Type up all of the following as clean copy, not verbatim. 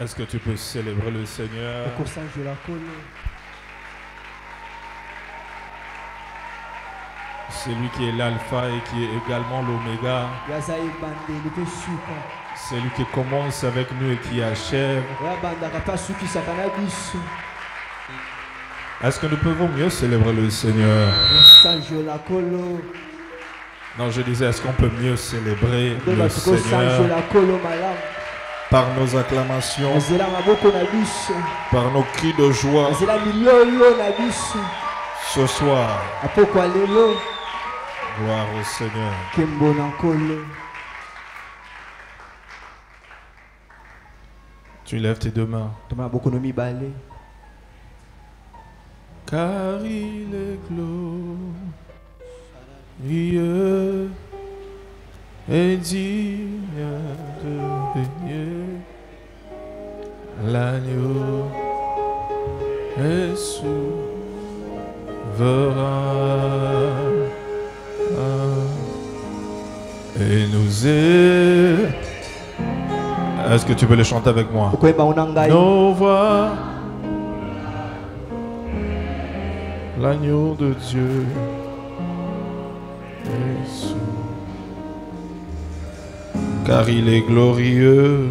Est-ce que tu peux célébrer le Seigneur? C'est lui qui est l'alpha et qui est également l'oméga. C'est lui qui commence avec nous et qui achève. Est-ce que nous pouvons mieux célébrer le Seigneur? Non, je disais, est-ce qu'on peut mieux célébrer le Seigneur par nos acclamations, par nos cris de joie ce soir? Gloire au Seigneur. Tu lèves tes deux mains. Car il est glorieux et digne de régner. L'agneau est souverain et nous est. Est-ce que tu peux le chanter avec moi? Nos voix, l'agneau de Dieu est souverain. Car il est glorieux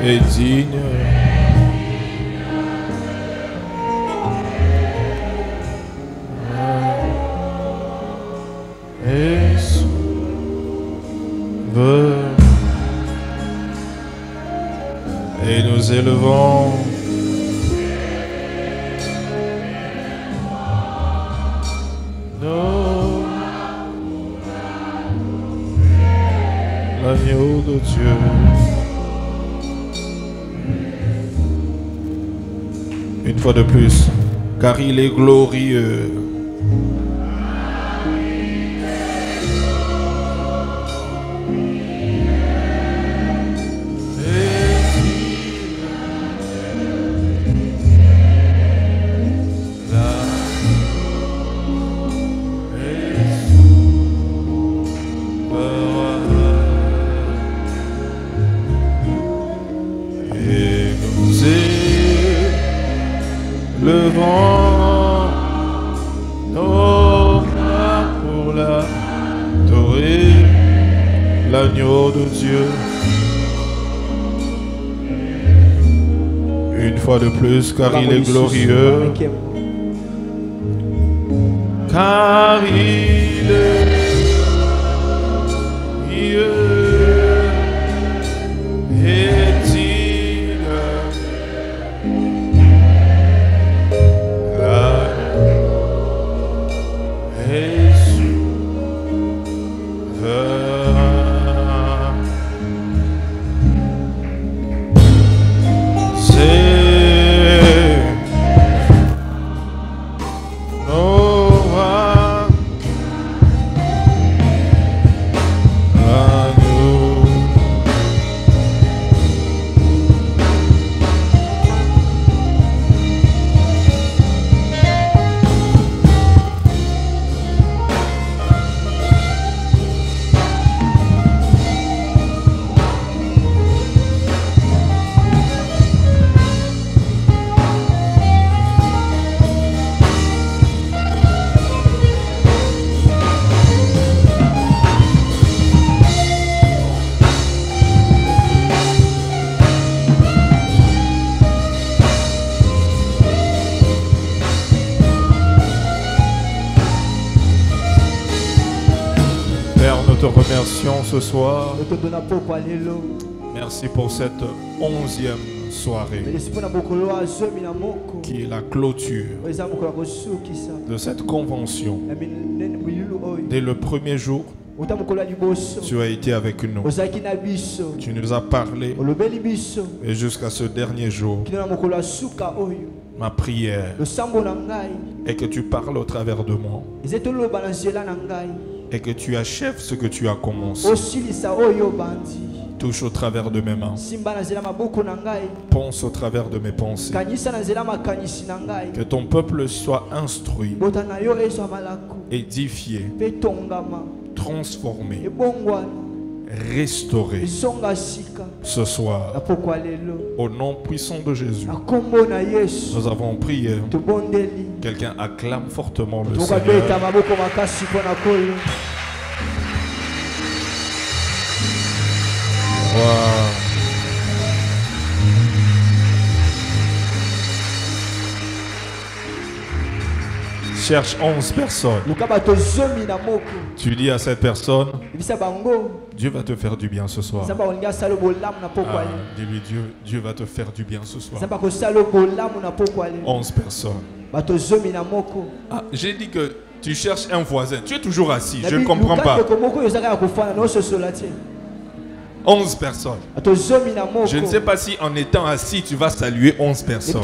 et digne et souverain. Et nous élevons l'agneau de Dieu. Une fois de plus, car il est glorieux. L'agneau de Dieu. Une fois de plus, car il est glorieux. Car il est glorieux et digne. Et te remercions ce soir. Merci pour cette 11e soirée qui est la clôture de cette convention. Dès le premier jour, tu as été avec nous. Tu nous as parlé. Et jusqu'à ce dernier jour, ma prière est que tu parles au travers de moi. Et que tu achèves ce que tu as commencé. Touche au travers de mes mains. Pense au travers de mes pensées. Que ton peuple soit instruit, édifié, transformé, restauré ce soir. Au nom puissant de Jésus, nous avons prié. Quelqu'un acclame fortement le Seigneur. Wow. Cherche 11 personnes. Tu dis à cette personne, Dieu va te faire du bien ce soir. Dis-lui, Dieu va te faire du bien ce soir. 11 personnes. J'ai dit que tu cherches un voisin. Tu es toujours assis. Je ne comprends pas. 11 personnes. Je ne sais pas si en étant assis, tu vas saluer 11 personnes.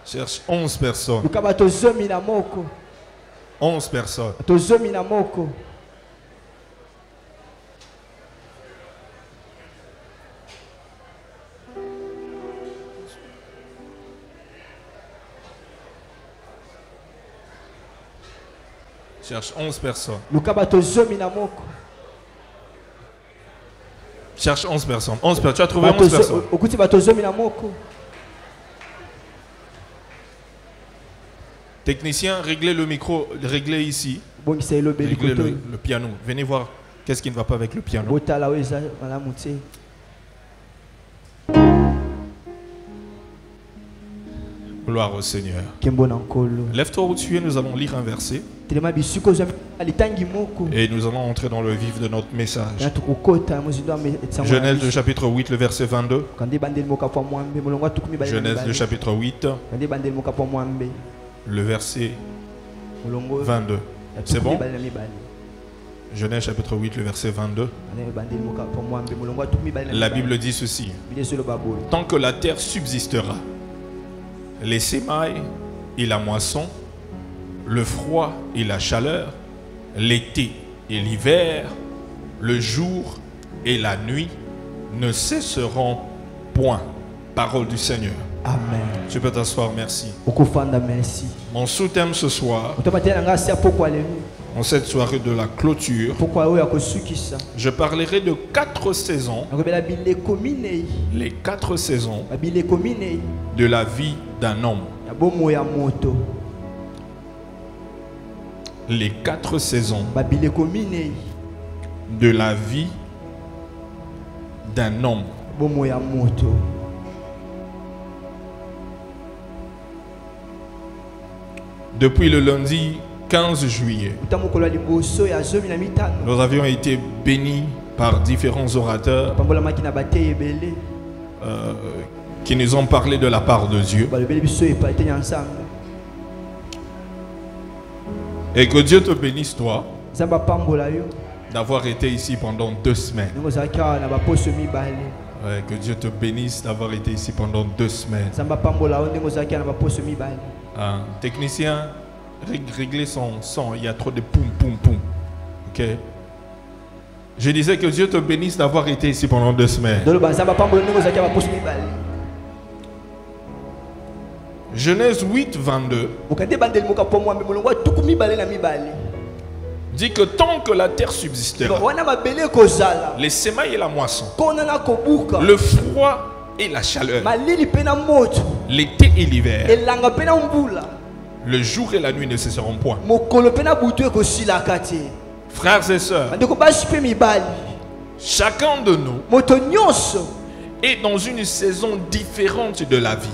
Cherche 11 personnes. 11 personnes. Cherche 11 personnes. Cherche 11 personnes. 11 personnes. Tu as trouvé 11 personnes. Technicien, réglez le micro, réglez ici. Réglez le piano. Venez voir qu'est-ce qui ne va pas avec le piano. Gloire au Seigneur. Lève-toi où tu es, nous allons lire un verset. Et nous allons entrer dans le vif de notre message. Genèse le chapitre 8, le verset 22. Genèse le chapitre 8, le verset 22. C'est bon? Genèse chapitre 8, le verset 22. La Bible dit ceci. Tant que la terre subsistera, les semailles et la moisson, le froid et la chaleur, l'été et l'hiver, le jour et la nuit ne cesseront point. Parole du Seigneur. Amen. Tu peux t'asseoir, merci. Mon sous-thème ce soir, en cette soirée de la clôture, je parlerai de 4 saisons. Les 4 saisons de la vie d'un homme. Les 4 saisons de la vie d'un homme. Depuis le lundi 15 juillet, nous avions été bénis par différents orateurs qui nous ont parlé de la part de Dieu. Et que Dieu te bénisse toi d'avoir été ici pendant 2 semaines. Ouais, que Dieu te bénisse d'avoir été ici pendant 2 semaines. Technicien, régler son son, il y a trop de poum poum poum. Ok. Je disais que Dieu te bénisse d'avoir été ici pendant 2 semaines. Genèse 8, 22 dit que tant que la terre subsistera, les semailles et la moisson, le froid et la chaleur, l'été et l'hiver, le jour et la nuit ne cesseront point. Frères et sœurs, chacun de nous est dans une saison différente de la vie.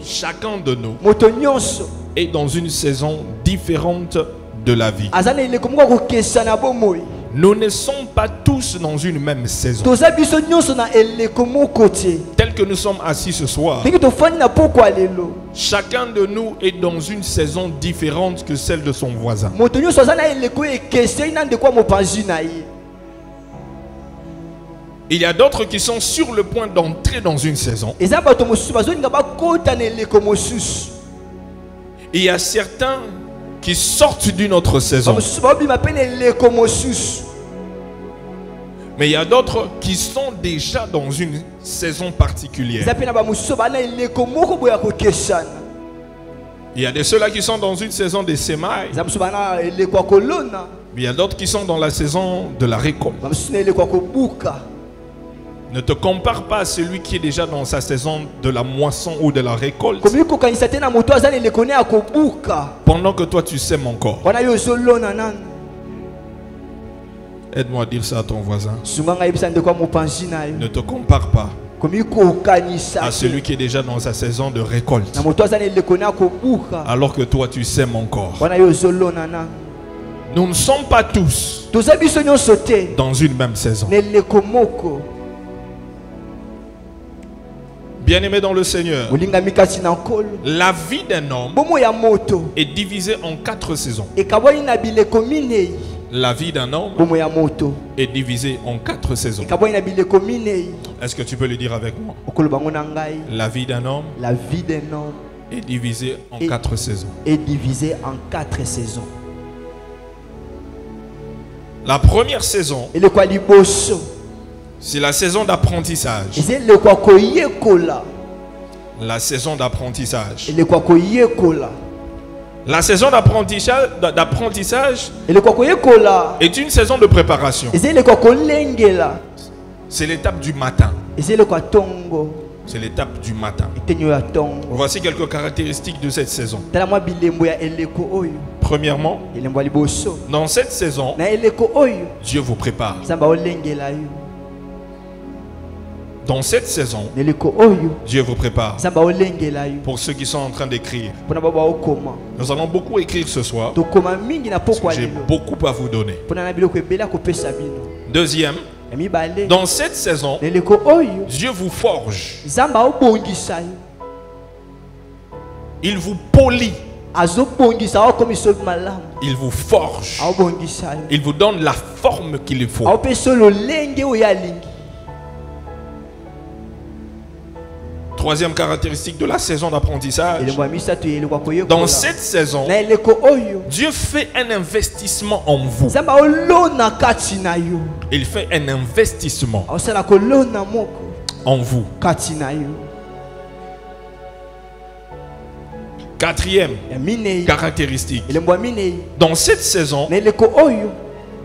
Chacun de nous est dans une saison différente de la vie. Nous ne sommes pas tous dans une même saison. Tel que nous sommes assis ce soir, chacun de nous est dans une saison différente que celle de son voisin. Il y a d'autres qui sont sur le point d'entrer dans une saison. Il y a certains qui sortent d'une autre saison. Mais il y a d'autres qui sont déjà dans une saison particulière. Il y a de ceux-là qui sont dans une saison de semailles. Il y a d'autres qui sont dans la saison de la récolte. Ne te compare pas à celui qui est déjà dans sa saison de la moisson ou de la récolte. Pendant que toi tu sèmes encore. Aide-moi à dire ça à ton voisin. Ne te compare pas à celui qui est déjà dans sa saison de récolte. Alors que toi tu sèmes encore. Nous ne sommes pas tous dans une même saison. Bien-aimé dans le Seigneur, la vie d'un homme est divisée en 4 saisons. La vie d'un homme est divisée en 4 saisons. Est-ce que tu peux le dire avec moi? La vie d'un homme est divisée en 4 saisons. La première saison, c'est la saison d'apprentissage. La saison d'apprentissage. La saison d'apprentissage est une saison de préparation. C'est l'étape du matin. C'est l'étape du matin. Voici quelques caractéristiques de cette saison. Premièrement, dans cette saison, Dieu vous prépare. Dans cette saison, Dieu vous prépare. Pour ceux qui sont en train d'écrire, nous allons beaucoup écrire ce soir. Parce que j'ai beaucoup à vous donner. Deuxième, dans cette saison, Dieu vous forge. Il vous polit. Il vous forge. Il vous donne la forme qu'il lui faut. Troisième caractéristique de la saison d'apprentissage. Dans cette saison, Dieu fait un investissement en vous. Il fait un investissement en vous. Quatrième caractéristique. Dans cette saison,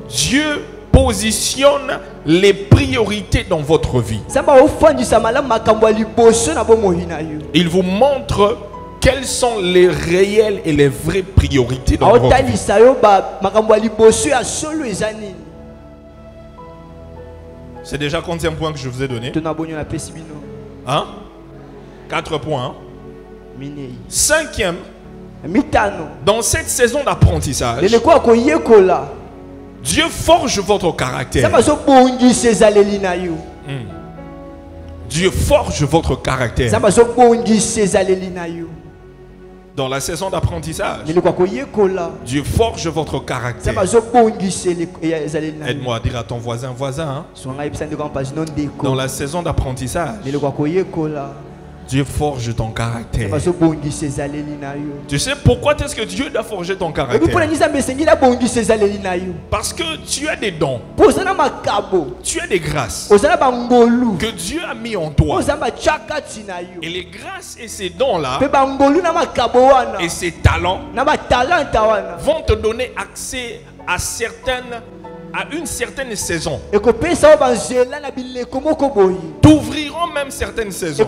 Dieu positionne les priorités dans votre vie. Il vous montre quelles sont les réelles et les vraies priorités dans votre vie. C'est déjà combien de points que je vous ai donné? Hein? 4 points. Hein? Cinquième, dans cette saison d'apprentissage, Dieu forge votre caractère. Dieu forge votre caractère. Dans la saison d'apprentissage, Dieu forge votre caractère. Aide-moi à dire à ton voisin, hein? Dans la saison d'apprentissage, Dieu forge ton caractère. Tu sais pourquoi est-ce que Dieu doit forger ton caractère? Parce que tu as des dons. Tu as des grâces que Dieu a mis en toi. Et les grâces et ces dons-là et ces talents vont te donner accès à une certaine saison. T'ouvriront même certaines saisons.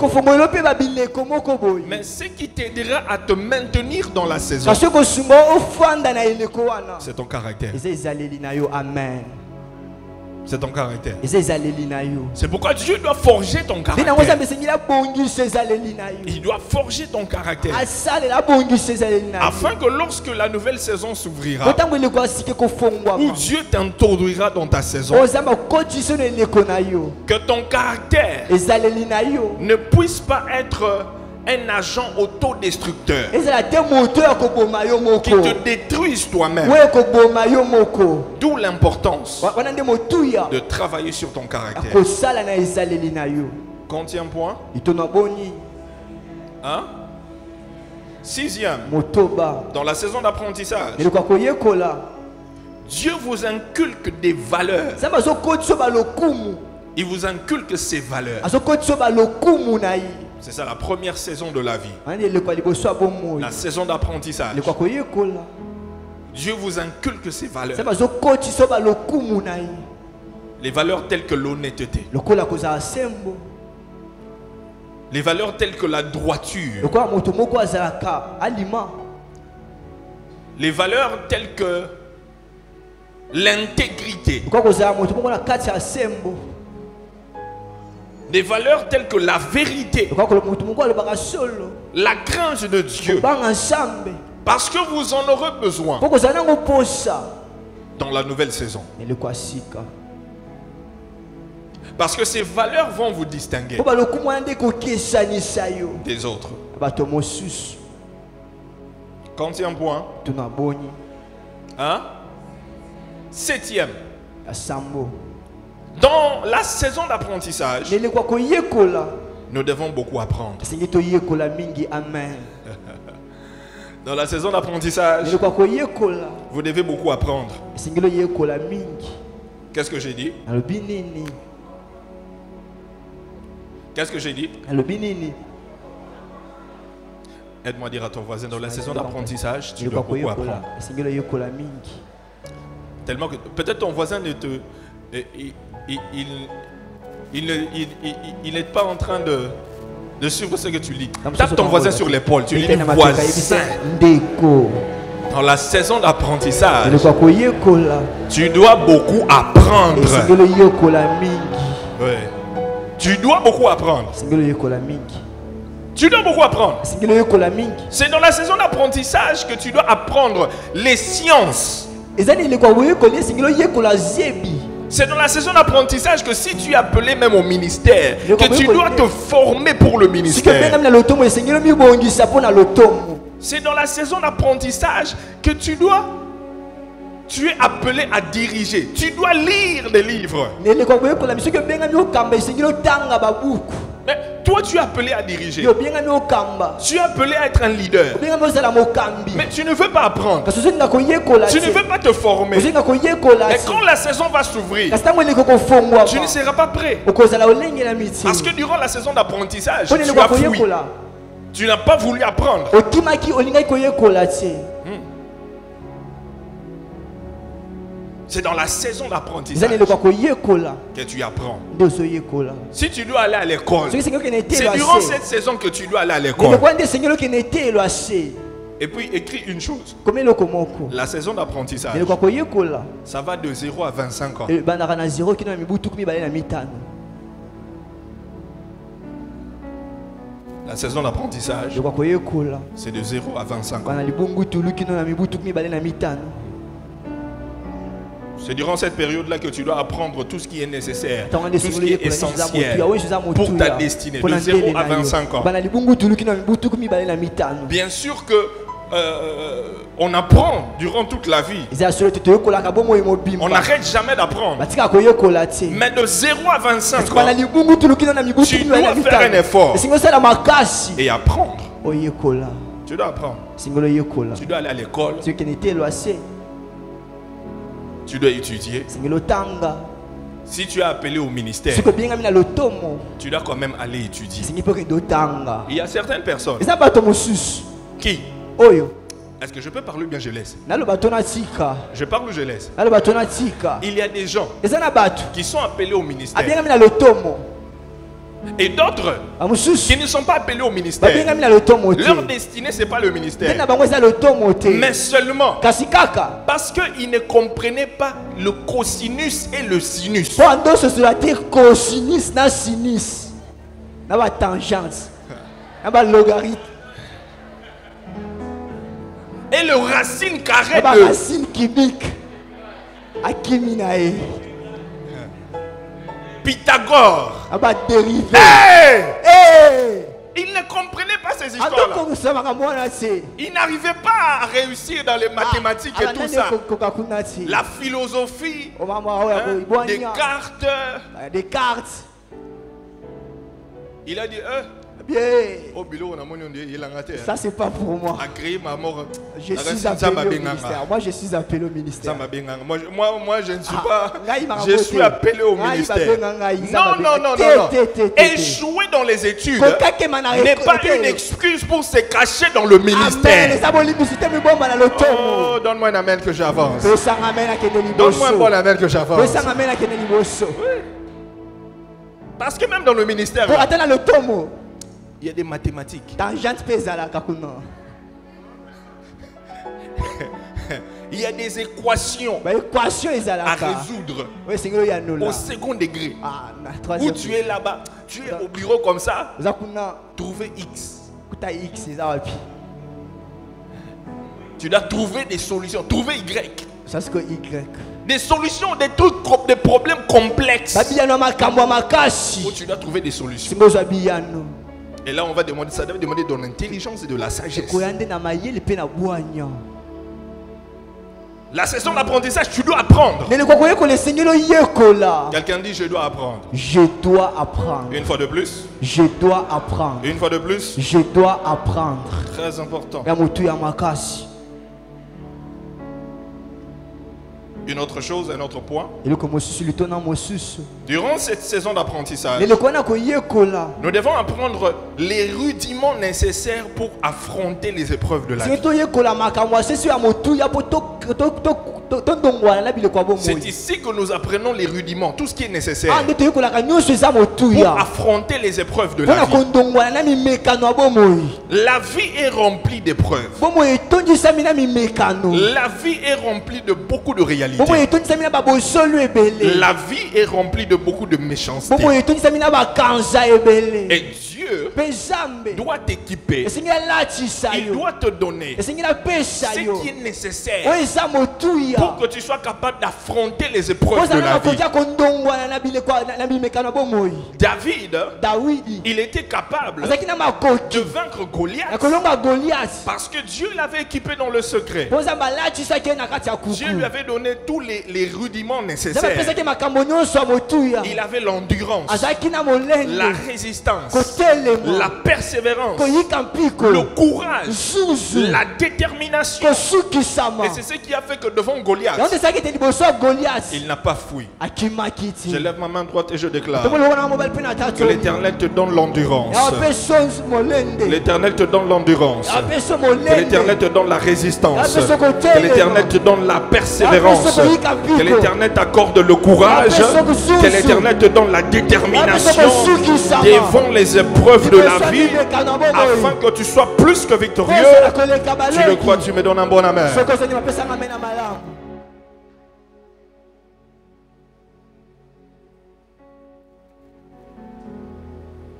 Mais ce qui t'aidera à te maintenir dans la saison, c'est ton caractère. C'est ton caractère. C'est pourquoi Dieu doit forger ton caractère. Il doit forger ton caractère. Afin que lorsque la nouvelle saison s'ouvrira, où Dieu t'introduira dans ta saison, que ton caractère ne puisse pas être un agent autodestructeur qui te détruise toi-même. D'où l'importance de travailler sur ton caractère. Combien de points? Hein? Sixième, dans la saison d'apprentissage, Dieu vous inculque des valeurs. Il vous inculque ces valeurs. C'est ça la première saison de la vie. La saison d'apprentissage. Dieu vous inculque ces valeurs. Les valeurs telles que l'honnêteté. Les valeurs telles que la droiture. Les valeurs telles que l'intégrité. Des valeurs telles que la vérité. La crainte de Dieu. Parce que vous en aurez besoin dans la nouvelle saison. Parce que ces valeurs vont vous distinguer des autres. Quantième point. Hein? Septième. Dans la saison d'apprentissage, nous devons beaucoup apprendre. Dans la saison d'apprentissage, vous devez beaucoup apprendre. Qu'est-ce que j'ai dit? Qu'est-ce que j'ai dit? Aide-moi à dire à ton voisin, dans la saison d'apprentissage, tu dois beaucoup apprendre. Tellement que peut-être ton voisin ne te... Il n'est pas en train de suivre ce que tu lis. Tape ton voisin sur l'épaule. Tu lui dis voisin. Dans la saison d'apprentissage, tu dois beaucoup apprendre. Ouais. Tu dois beaucoup apprendre. Tu dois beaucoup apprendre. C'est dans la saison d'apprentissage que tu dois apprendre les sciences. C'est dans la saison d'apprentissage que si tu es appelé même au ministère, que tu dois te former pour le ministère. C'est dans la saison d'apprentissage que tu es appelé à diriger. Tu dois lire des livres. Mais toi, tu es appelé à diriger. Tu es appelé à être un leader. Mais tu ne veux pas apprendre. Tu ne veux pas te former. Et quand la saison va s'ouvrir, tu ne seras pas prêt. Parce que durant la saison d'apprentissage, tu as fui. Tu n'as pas voulu apprendre. C'est dans la saison d'apprentissage que tu apprends. Si tu dois aller à l'école, c'est durant cette saison que tu dois aller à l'école. Et puis écris une chose. La saison d'apprentissage, ça va de 0 à 25 ans. La saison d'apprentissage, c'est de 0 à 25 ans. C'est durant cette période-là que tu dois apprendre tout ce qui est nécessaire, tout ce qui est essentiel pour ta destinée, de 0 à 25 ans. Bien sûr que on apprend durant toute la vie. On n'arrête jamais d'apprendre. Mais de 0 à 25 ans, tu dois faire un effort et apprendre. Tu dois apprendre. Tu dois aller à l'école. Tu dois étudier. Si tu es appelé au ministère, tu dois quand même aller étudier. Il y a certaines personnes qui... Est-ce que je peux parler ou bien je laisse? Je parle ou je laisse? Il y a des gens qui sont appelés au ministère et d'autres qui ne sont pas appelés au ministère. Leur destinée, ce n'est pas le ministère, mais seulement parce qu'ils ne comprenaient pas le cosinus et le sinus. Et le racine carré de racine cubique. Pythagore. Il ne comprenait pas ces histoires-là. Il n'arrivait pas à réussir dans les mathématiques et tout ça. La philosophie, des cartes. Il a dit, Ça, c'est pas pour moi. Je suis appelé au ministère. Moi, je suis appelé au ministère. Moi, je ne suis pas. Je suis appelé au ministère. Non. Échouer dans les études n'est pas une excuse pour se cacher dans le ministère. Oh, donne-moi un amen que j'avance. Donne-moi un bon amen que j'avance. Parce que même dans le ministère, il y a des mathématiques. Il y a des équations à résoudre au second degré. Où tu es là-bas, tu es au bureau comme ça, trouver X. Tu dois trouver des solutions, trouver Y. Des solutions, des trucs, des problèmes complexes. Où tu dois trouver des solutions. Et là, on va demander, ça doit demander de l'intelligence et de la sagesse. La session d'apprentissage, tu dois apprendre. Quelqu'un dit, je dois apprendre. Je dois apprendre. Une fois de plus. Je dois apprendre. Une fois de plus. Je dois apprendre. Très important. Une autre chose, un autre point. Durant cette saison d'apprentissage, nous devons apprendre les rudiments nécessaires pour affronter les épreuves de la vie. C'est ici que nous apprenons les rudiments, tout ce qui est nécessaire pour affronter les épreuves de la vie. La vie est remplie d'épreuves. La vie est remplie de beaucoup de réalités. La vie est remplie de beaucoup de méchanceté. Et Dieu doit t'équiper. Il doit te donner ce qui est nécessaire pour que tu sois capable d'affronter les épreuves de la vie. David, il était capable de vaincre Goliath parce que Dieu l'avait équipé dans le secret. Dieu lui avait donné tous les rudiments nécessaires. Il avait l'endurance, la résistance, la persévérance, le courage, la détermination. Et c'est ce qui a fait que devant Goliath, il n'a pas fui. Je lève ma main droite et je déclare que l'Éternel te donne l'endurance. L'Éternel te donne l'endurance. Que l'Éternel te donne la résistance. Que l'Éternel te donne la persévérance. Que l'Éternel t'accorde le courage. Que l'Éternel te donne la détermination devant les épreuves de la vie, afin que tu sois plus que victorieux. Tu le crois, tu me donnes un bon amen.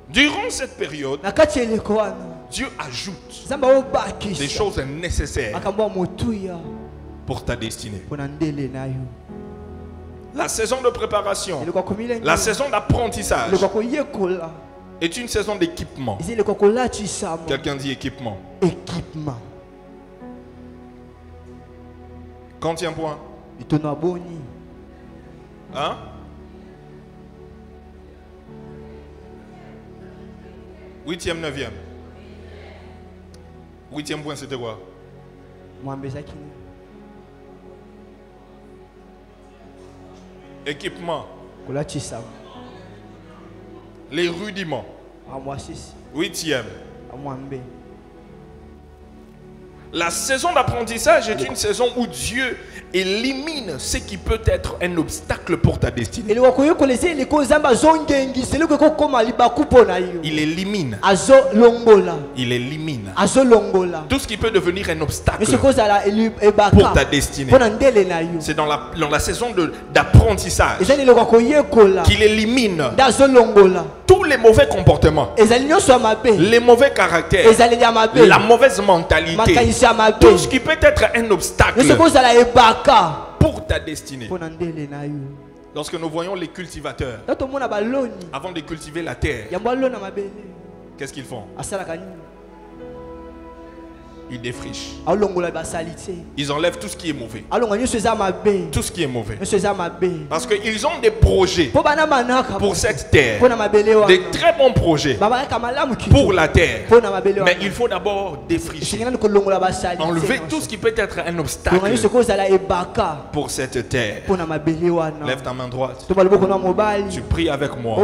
Durant cette période, Dieu ajoute des choses nécessaires pour ta destinée. La saison de préparation, la saison d'apprentissage est une saison d'équipement. Quelqu'un dit équipement. Équipement. Quantième point? Hein? Huitième, neuvième. Huitième point, c'était quoi? Équipement. Les rudiments. Huitième. La saison d'apprentissage est une saison où Dieu élimine ce qui peut être un obstacle pour ta destinée. Il élimine. Il élimine tout ce qui peut devenir un obstacle pour ta destinée. C'est dans la saison d'apprentissage qu'il élimine tous les mauvais comportements, les mauvais caractères, la mauvaise mentalité, tout ce qui peut être un obstacle pour ta destinée. Lorsque nous voyons les cultivateurs, avant de cultiver la terre, qu'est-ce qu'ils font? Ils défrichent. Ils enlèvent tout ce qui est mauvais. Tout ce qui est mauvais. Parce qu'ils ont des projets pour cette terre. Des très bons projets pour la terre. Mais il faut d'abord défricher. Enlever tout ce qui peut être un obstacle pour cette terre. Lève ta main droite. Tu pries avec moi.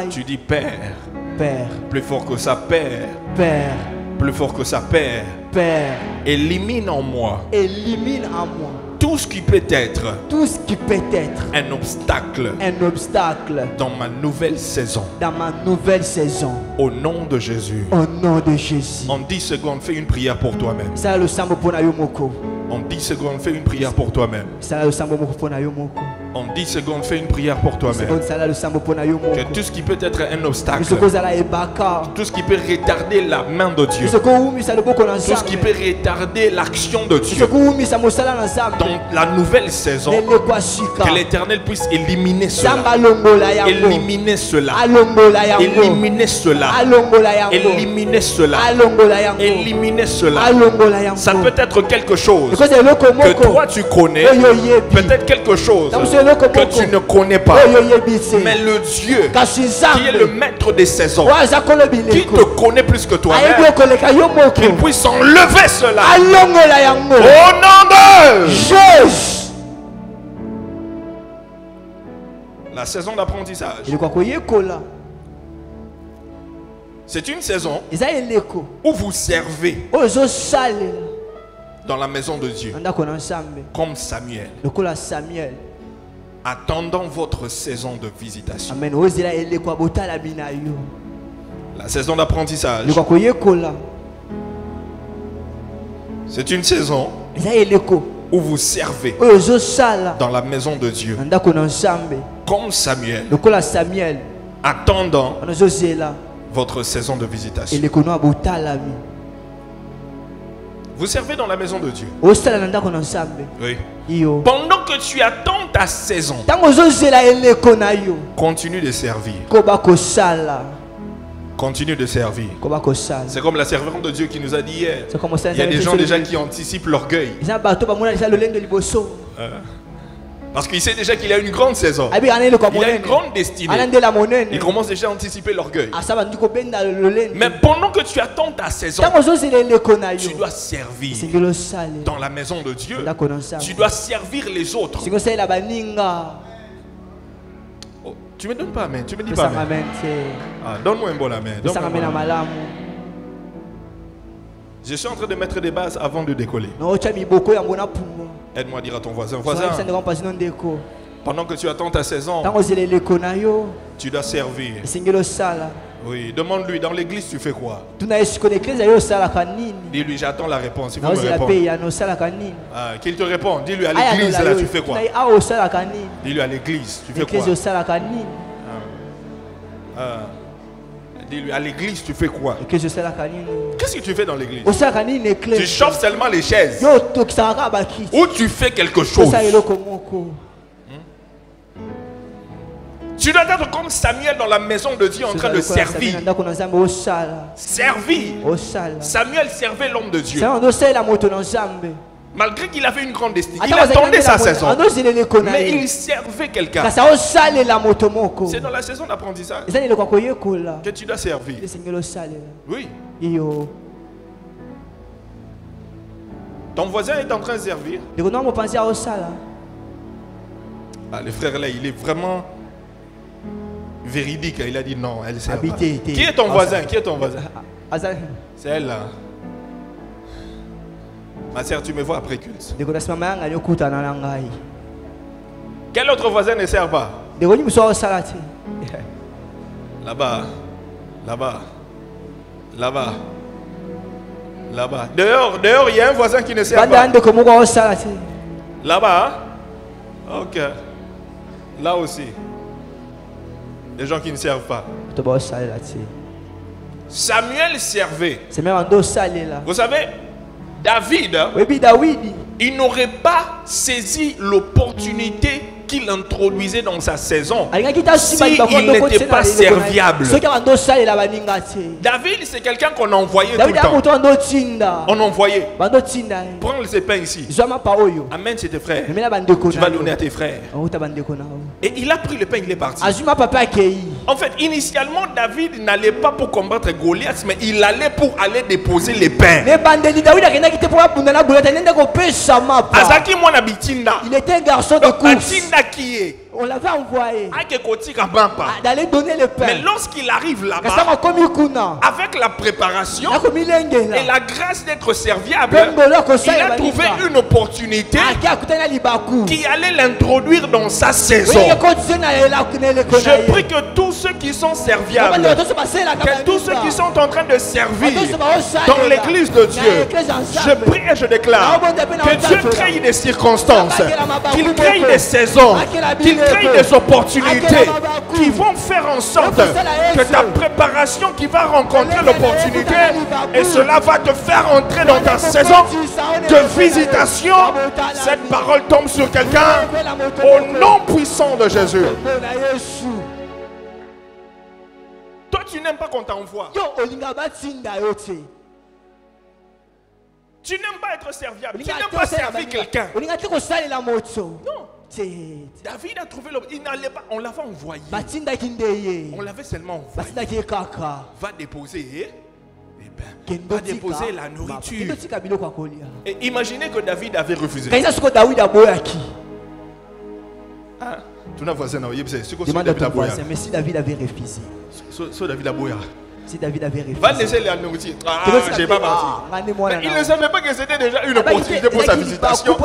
Tu dis Père. Père. Plus fort que ça, Père. Père. Plus fort que ça, Père. Père. Élimine en moi. Élimine en moi. Tout ce qui peut être. Tout ce qui peut être. Un obstacle. Un obstacle. Dans ma nouvelle saison. Dans ma nouvelle saison. Au nom de Jésus. Au nom de Jésus. En 10 secondes, fais une prière pour toi-même. Ça le sambo pona yomoko. En 10 secondes, fais une prière pour toi-même. Ça le sambo pona yomoko. En 10 secondes, fais une prière pour toi-même. Que tout ce qui peut être un obstacle, tout ce qui peut retarder la main de Dieu, tout ce qui peut retarder l'action de Dieu dans la nouvelle saison, que l'Éternel puisse éliminer cela. Éliminer cela. Éliminer cela. Éliminer cela. Éliminer cela. Ça peut être quelque chose que toi tu connais, peut-être quelque chose que tu ne connais pas, mais le Dieu qui est le maître des saisons, qui te connaît plus que toi-même, qu'il puisse enlever cela au nom de Jésus. La saison d'apprentissage, c'est une saison où vous servez dans la maison de Dieu comme Samuel, attendant votre saison de visitation. Amen. La saison d'apprentissage, c'est une saison où vous servez dans la maison de Dieu comme Samuel, attendant votre saison de visitation. Vous servez dans la maison de Dieu. Oui. Pendant que tu attends ta saison, continue de servir. Continue de servir. C'est comme la servante de Dieu qui nous a dit hier. Il y a des gens déjà qui anticipent l'orgueil. Parce qu'il sait déjà qu'il a une grande saison. Il a une grande destinée. Il commence déjà à anticiper l'orgueil. Mais pendant que tu attends ta saison, tu dois servir dans la maison de Dieu. Tu dois servir les autres. Oh, tu me donnes pas amen. Tu me dis pas amen. Ah, donne-moi un bon amen. Je suis en train de mettre des bases avant de décoller. Aide-moi à dire à ton voisin. Voisin, pendant que tu attends ta saison, tu dois servir. Oui, demande-lui, dans l'église tu fais quoi? Dis-lui, j'attends la réponse. Il faut me répondre. Qu'il te réponde. Dis-lui, à l'église là tu fais quoi? Dis-lui, à l'église tu fais quoi? Dis-lui, à l'église tu fais quoi? Qu'est-ce que tu fais dans l'église? Tu chauffes seulement les chaises ou tu fais quelque chose? Tu dois être comme Samuel dans la maison de Dieu en train de servir. Servir. Samuel servait l'homme de Dieu. Malgré qu'il avait une grande destinée, il attendait sa saison. Mais il servait quelqu'un. C'est dans la saison d'apprentissage que tu dois servir. Oui. Ton voisin est en train de servir. Ah, le frère là, il est vraiment véridique. Il a dit non, elle sert pas. Qui est ton voisin? Qui est ton voisin? C'est elle là. Ma sœur, tu me vois après culte. Quel autre voisin ne sert pas? Là-bas. Là-bas. Là-bas. Là-bas. Dehors, il y a un voisin qui ne sert pas. Là-bas. Ok. Là aussi. Des gens qui ne servent pas. Samuel servait. Vous savez, David, il n'aurait pas saisi l'opportunité qu'il introduisait dans sa saison s'il n'était pas serviable? David, c'est quelqu'un qu'on envoyait tout le temps. On envoyait. Prends ce pain ici. Amène chez tes frères. Tu vas donner à tes frères. Et il a pris le pain, il est parti. En fait, initialement, David n'allait pas pour combattre Goliath, mais il allait pour aller déposer les pains. Il était un garçon de course. On l'avait envoyé d'aller donner le pain. Mais lorsqu'il arrive là-bas, avec la préparation et la grâce d'être serviable, il a trouvé une opportunité qui allait l'introduire dans sa saison. Je prie que tous ceux qui sont serviables, que tous ceux qui sont en train de servir dans l'église de Dieu, je prie et je déclare que Dieu crée des circonstances, qu'il crée des saisons, qu'il crée des opportunités qui vont faire en sorte que ta préparation qui va rencontrer l'opportunité, et cela va te faire entrer dans ta saison de visitation. Cette parole tombe sur quelqu'un au nom puissant de Jésus. Toi, tu n'aimes pas qu'on t'envoie. Tu n'aimes pas être serviable. Tu n'aimes pas servir quelqu'un. Non. David a trouvé il n'allait pas, on l'avait envoyé. On l'avait seulement envoyé. Va déposer va déposer la nourriture. Et imaginez que David avait refusé. Ah, tu n'as voisin, mais si David avait refusé. Si David avait refusé. Va laisser la nourriture. Ah, j'ai pas parti. Il ne savait pas que c'était déjà une opportunité pour sa visitation.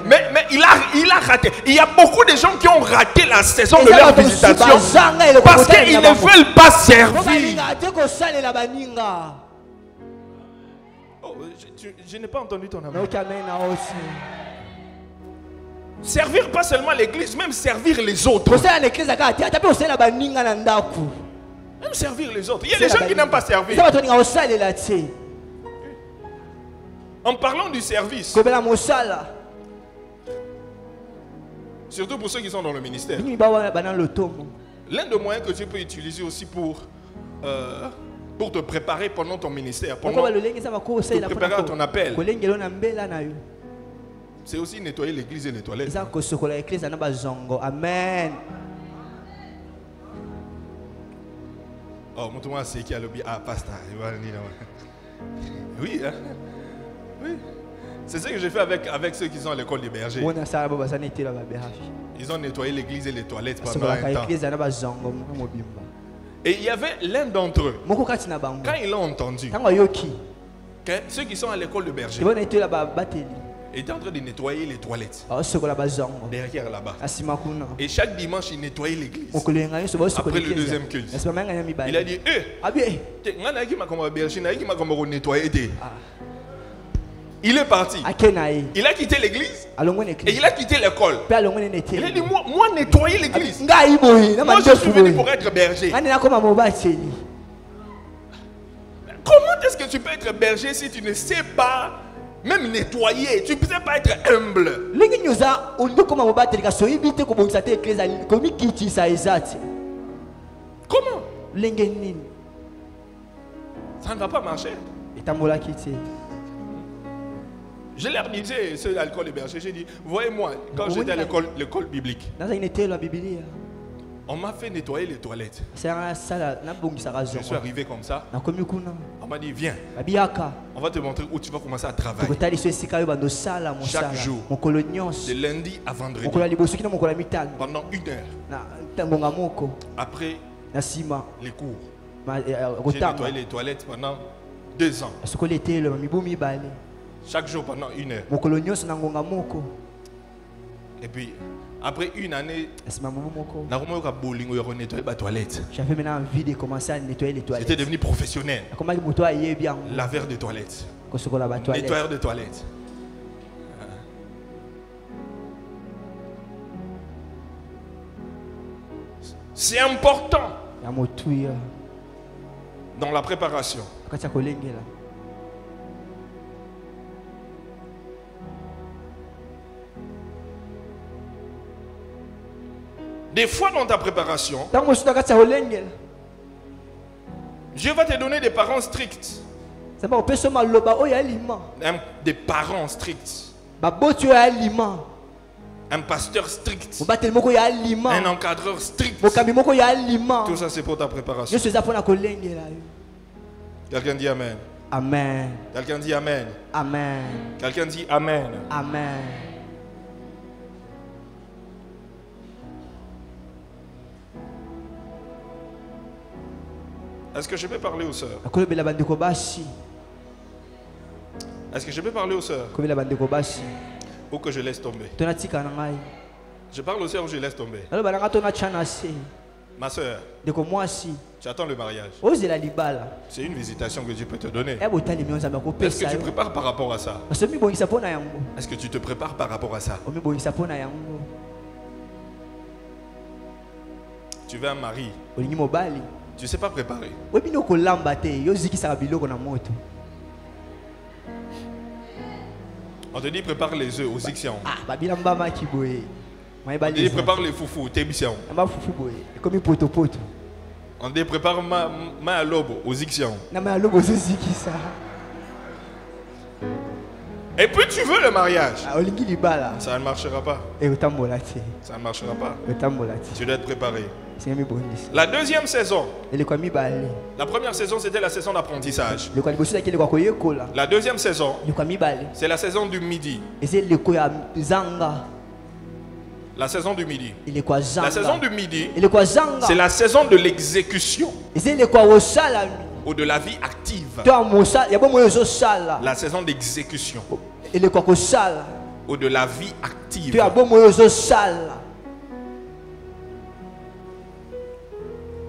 Mais il a raté. Il y a beaucoup de gens qui ont raté la saison de leur visitation parce qu'ils ne veulent pas servir. Oh, je n'ai pas entendu ton amour. Servir pas seulement l'église, même servir les autres. Même servir les autres. Il y a des gens qui n'aiment pas servir. En parlant du service, surtout pour ceux qui sont dans le ministère, l'un des moyens que tu peux utiliser aussi pour te préparer pendant ton ministère, pendant te préparer à ton appel, c'est aussi nettoyer l'église et les toilettes. Amen. Oh, mon c'est qui a le bien. Ah, pasteur. Oui, hein? Oui. C'est ce que j'ai fait avec ceux qui sont à l'école des bergers. Ils ont nettoyé l'église et les toilettes pendant un temps. Et il y avait l'un d'entre eux. Quand ils l'ont entendu, que ceux qui sont à l'école de berger étaient en train de nettoyer les toilettes derrière là-bas. Et chaque dimanche, ils nettoyaient l'église. Après le deuxième culte, il a dit il est parti. Il a quitté l'église et il a quitté l'école. Il a dit moi nettoyer l'église. Moi je suis venu pour être berger. Comment est-ce que tu peux être berger si tu ne sais pas même nettoyer? Tu ne peux pas être humble. Comment? Ça ne va pas marcher. Je leur disais, ceux à l'école des bergers, j'ai dit, voyez-moi, quand j'étais à l'école biblique, on m'a fait nettoyer les toilettes. Je suis arrivé comme ça. On m'a dit, viens. On va te montrer où tu vas commencer à travailler. Chaque jour, de lundi à vendredi. Pendant 1 heure. Après les cours. J'ai nettoyé les toilettes pendant 2 ans. Chaque jour pendant 1 heure. Et puis, après 1 année, j'avais maintenant envie de commencer à nettoyer les toilettes. J'étais devenu professionnel. Laveur de toilettes. Nettoyeur de toilettes. C'est important dans la préparation. Des fois dans ta préparation, Dieu va te donner des parents stricts. Des parents stricts. Un pasteur strict. Un encadreur strict. Tout ça c'est pour ta préparation. Quelqu'un dit Amen. Amen. Quelqu'un dit Amen. Amen. Quelqu'un dit Amen. Amen. Est-ce que je peux parler aux sœurs? Est-ce que je peux parler aux sœurs? Ou que je laisse tomber? Je parle aux sœurs ou je laisse tomber? Ma sœur, tu attends le mariage. C'est une visitation que Dieu peut te donner. Est-ce que tu prépares par rapport à ça? Est-ce que tu te prépares par rapport à ça? Tu veux un mari? Tu ne sais pas préparer. On te dit prépare les œufs aux Ixions. On te dit prépare les foufous aux Tébixions. On te dit prépare ma à l'aube aux Ixions. Et puis tu veux le mariage. Ça ne marchera pas. Ça ne marchera pas. Tu dois être préparé. La deuxième saison. La première saison c'était la saison d'apprentissage. La deuxième saison c'est la saison du midi. La saison du midi. La saison du midi c'est la saison de l'exécution ou de la vie active. La saison d'exécution ou de la vie active.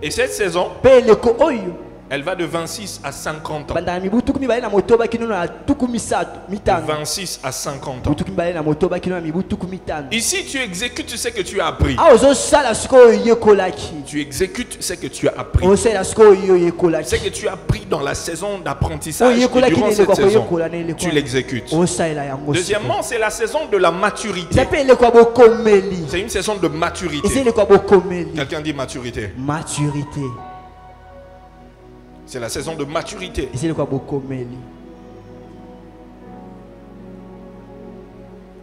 Et cette saison, elle va de 26 à 50 ans. 26 à 50 ans. Ici, tu exécutes ce que tu as appris. Tu exécutes ce que tu as appris. Ce que tu as appris dans la saison d'apprentissage. Durant cette saison, tu l'exécutes. Deuxièmement, c'est la saison de la maturité. C'est une saison de maturité. Quelqu'un dit maturité. Maturité. C'est la saison de maturité.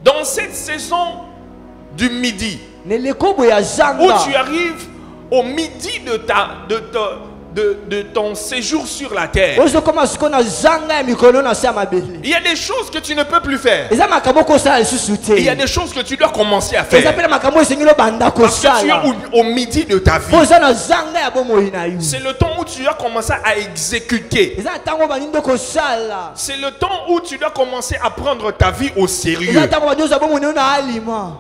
Dans cette saison du midi, où tu arrives au midi de ton séjour sur la terre, il y a des choses que tu ne peux plus faire. Il y a des choses que tu dois commencer à faire. Parce que tu es au midi de ta vie. C'est le temps où tu dois commencer à exécuter. C'est le temps où tu dois commencer à prendre ta vie au sérieux.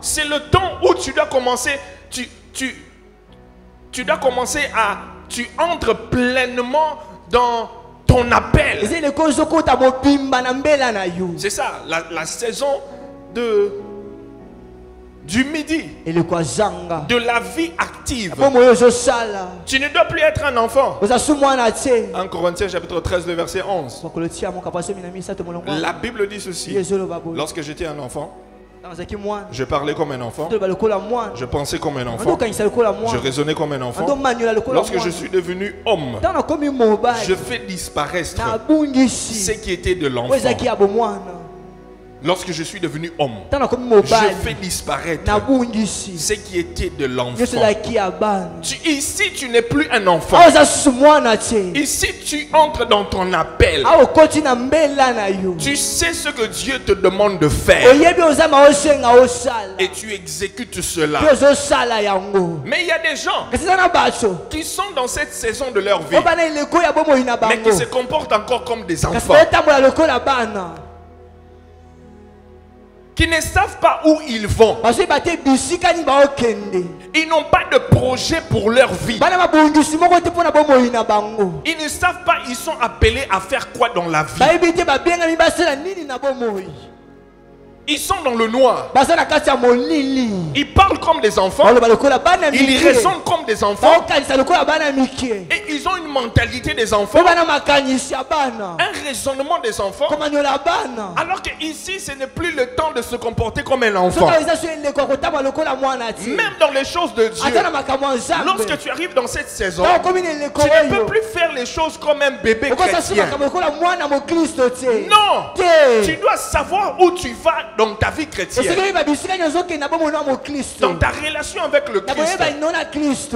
C'est le temps où tu dois commencer, tu dois commencer à... Tu entres pleinement dans ton appel. C'est ça, la saison du midi. De la vie active. Tu ne dois plus être un enfant. 1 Corinthiens chapitre 13, le verset 11. La Bible dit ceci. Lorsque j'étais un enfant, je parlais comme un enfant. Je pensais comme un enfant. Je raisonnais comme un enfant. Lorsque je suis devenu homme, je fais disparaître ce qui était de l'enfant. Lorsque je suis devenu homme, je fais disparaître ce qui était de l'enfant. Ici, tu n'es plus un enfant. Ici, tu entres dans ton appel. Tu sais ce que Dieu te demande de faire. Et tu exécutes cela. Mais il y a des gens qui sont dans cette saison de leur vie, mais qui se comportent encore comme des enfants. Qui ne savent pas où ils vont. Ils n'ont pas de projet pour leur vie. Ils ne savent pas ils sont appelés à faire quoi dans la vie. Ils sont dans le noir. Ils parlent comme des enfants. Ils raisonnent comme des enfants. Et ils ont une mentalité des enfants. Un raisonnement des enfants. Alors qu'ici, ce n'est plus le temps de se comporter comme un enfant. Même dans les choses de Dieu. Lorsque tu arrives dans cette saison, tu ne peux plus faire les choses comme un bébé chrétien. Non. Tu dois savoir où tu vas dans ta vie chrétienne, dans ta relation avec le Christ,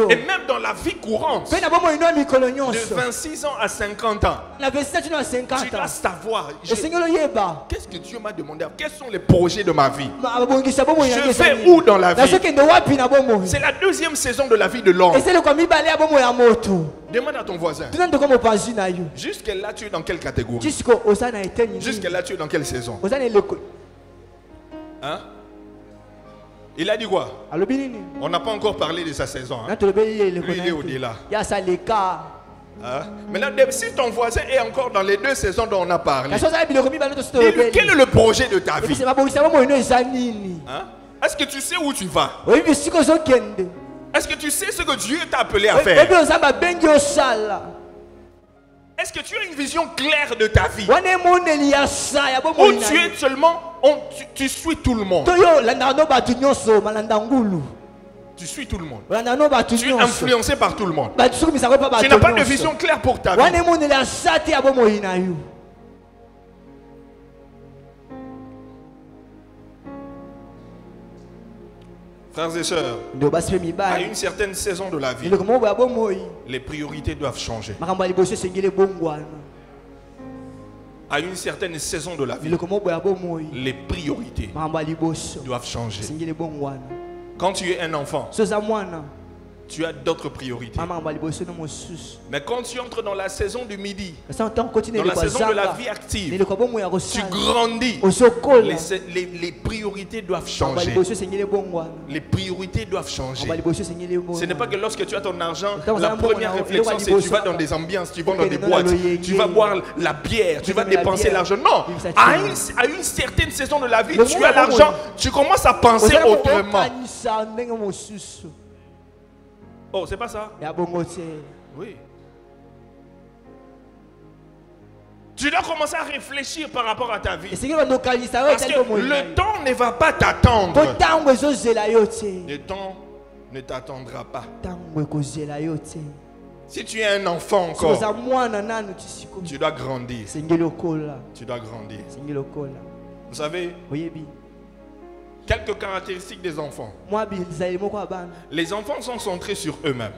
et même dans la vie courante, de 26 ans à 50 ans, tu dois savoir qu'est-ce que Dieu m'a demandé, quels sont les projets de ma vie, je vais où dans la vie. C'est la deuxième saison de la vie de l'homme. Demande à ton voisin, jusqu'à là tu es dans quelle catégorie? Jusqu'à là tu es dans quelle saison? Hein? Il a dit quoi? On n'a pas encore parlé de sa saison. Hein? Lui, il est au-delà. Hein? Maintenant, si ton voisin est encore dans les deux saisons dont on a parlé, dis-lui, quel est le projet de ta vie? Hein? Est-ce que tu sais où tu vas? Est-ce que tu sais ce que Dieu t'a appelé à faire? Est-ce que tu as une vision claire de ta vie? Ou tu es seulement, tu suis tout le monde? Tu suis tout le monde. Tu es influencé par tout le monde. Tu n'as pas de vision claire pour ta vie. Frères et sœurs, à une certaine saison de la vie, les priorités doivent changer. À une certaine saison de la vie, les priorités doivent changer. Quand tu es un enfant, tu as d'autres priorités. Mais quand tu entres dans la saison du midi, dans la saison de la vie active, tu grandis. Les priorités doivent changer. Les priorités doivent changer. Ce n'est pas que lorsque tu as ton argent, la première réflexion c'est tu vas dans des ambiances, tu vas dans des boîtes, tu vas boire la bière, tu vas dépenser l'argent. Non, à une certaine saison de la vie, tu as l'argent, tu commences à penser autrement. Oh, c'est pas ça? Oui. Tu dois commencer à réfléchir par rapport à ta vie. Parce que le temps ne va pas t'attendre. Le temps ne t'attendra pas. Si tu es un enfant encore, tu dois grandir. Tu dois grandir. Vous savez, quelques caractéristiques des enfants. Les enfants sont centrés sur eux-mêmes.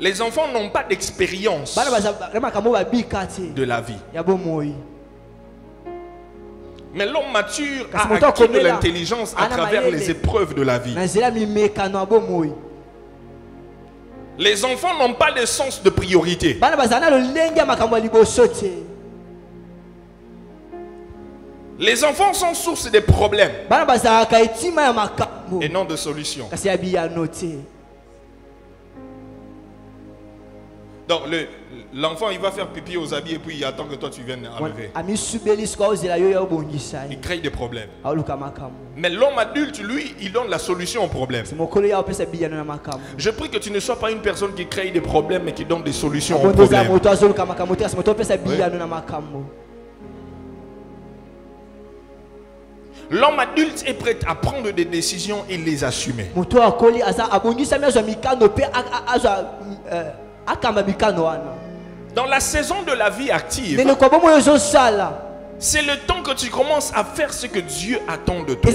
Les enfants n'ont pas d'expérience de la vie. Mais l'homme mature a acquis de l'intelligence à travers les épreuves de la vie. Les enfants n'ont pas de sens de priorité. Les enfants sont source des problèmes et non de solutions. Donc l'enfant il va faire pipi aux habits et puis il attend que toi tu viennes enlever. Il crée des problèmes. Mais l'homme adulte, lui, il donne la solution aux problèmes. Je prie que tu ne sois pas une personne qui crée des problèmes mais qui donne des solutions aux problèmes. Oui. L'homme adulte est prêt à prendre des décisions et les assumer. Dans la saison de la vie active, c'est le temps que tu commences à faire ce que Dieu attend de toi.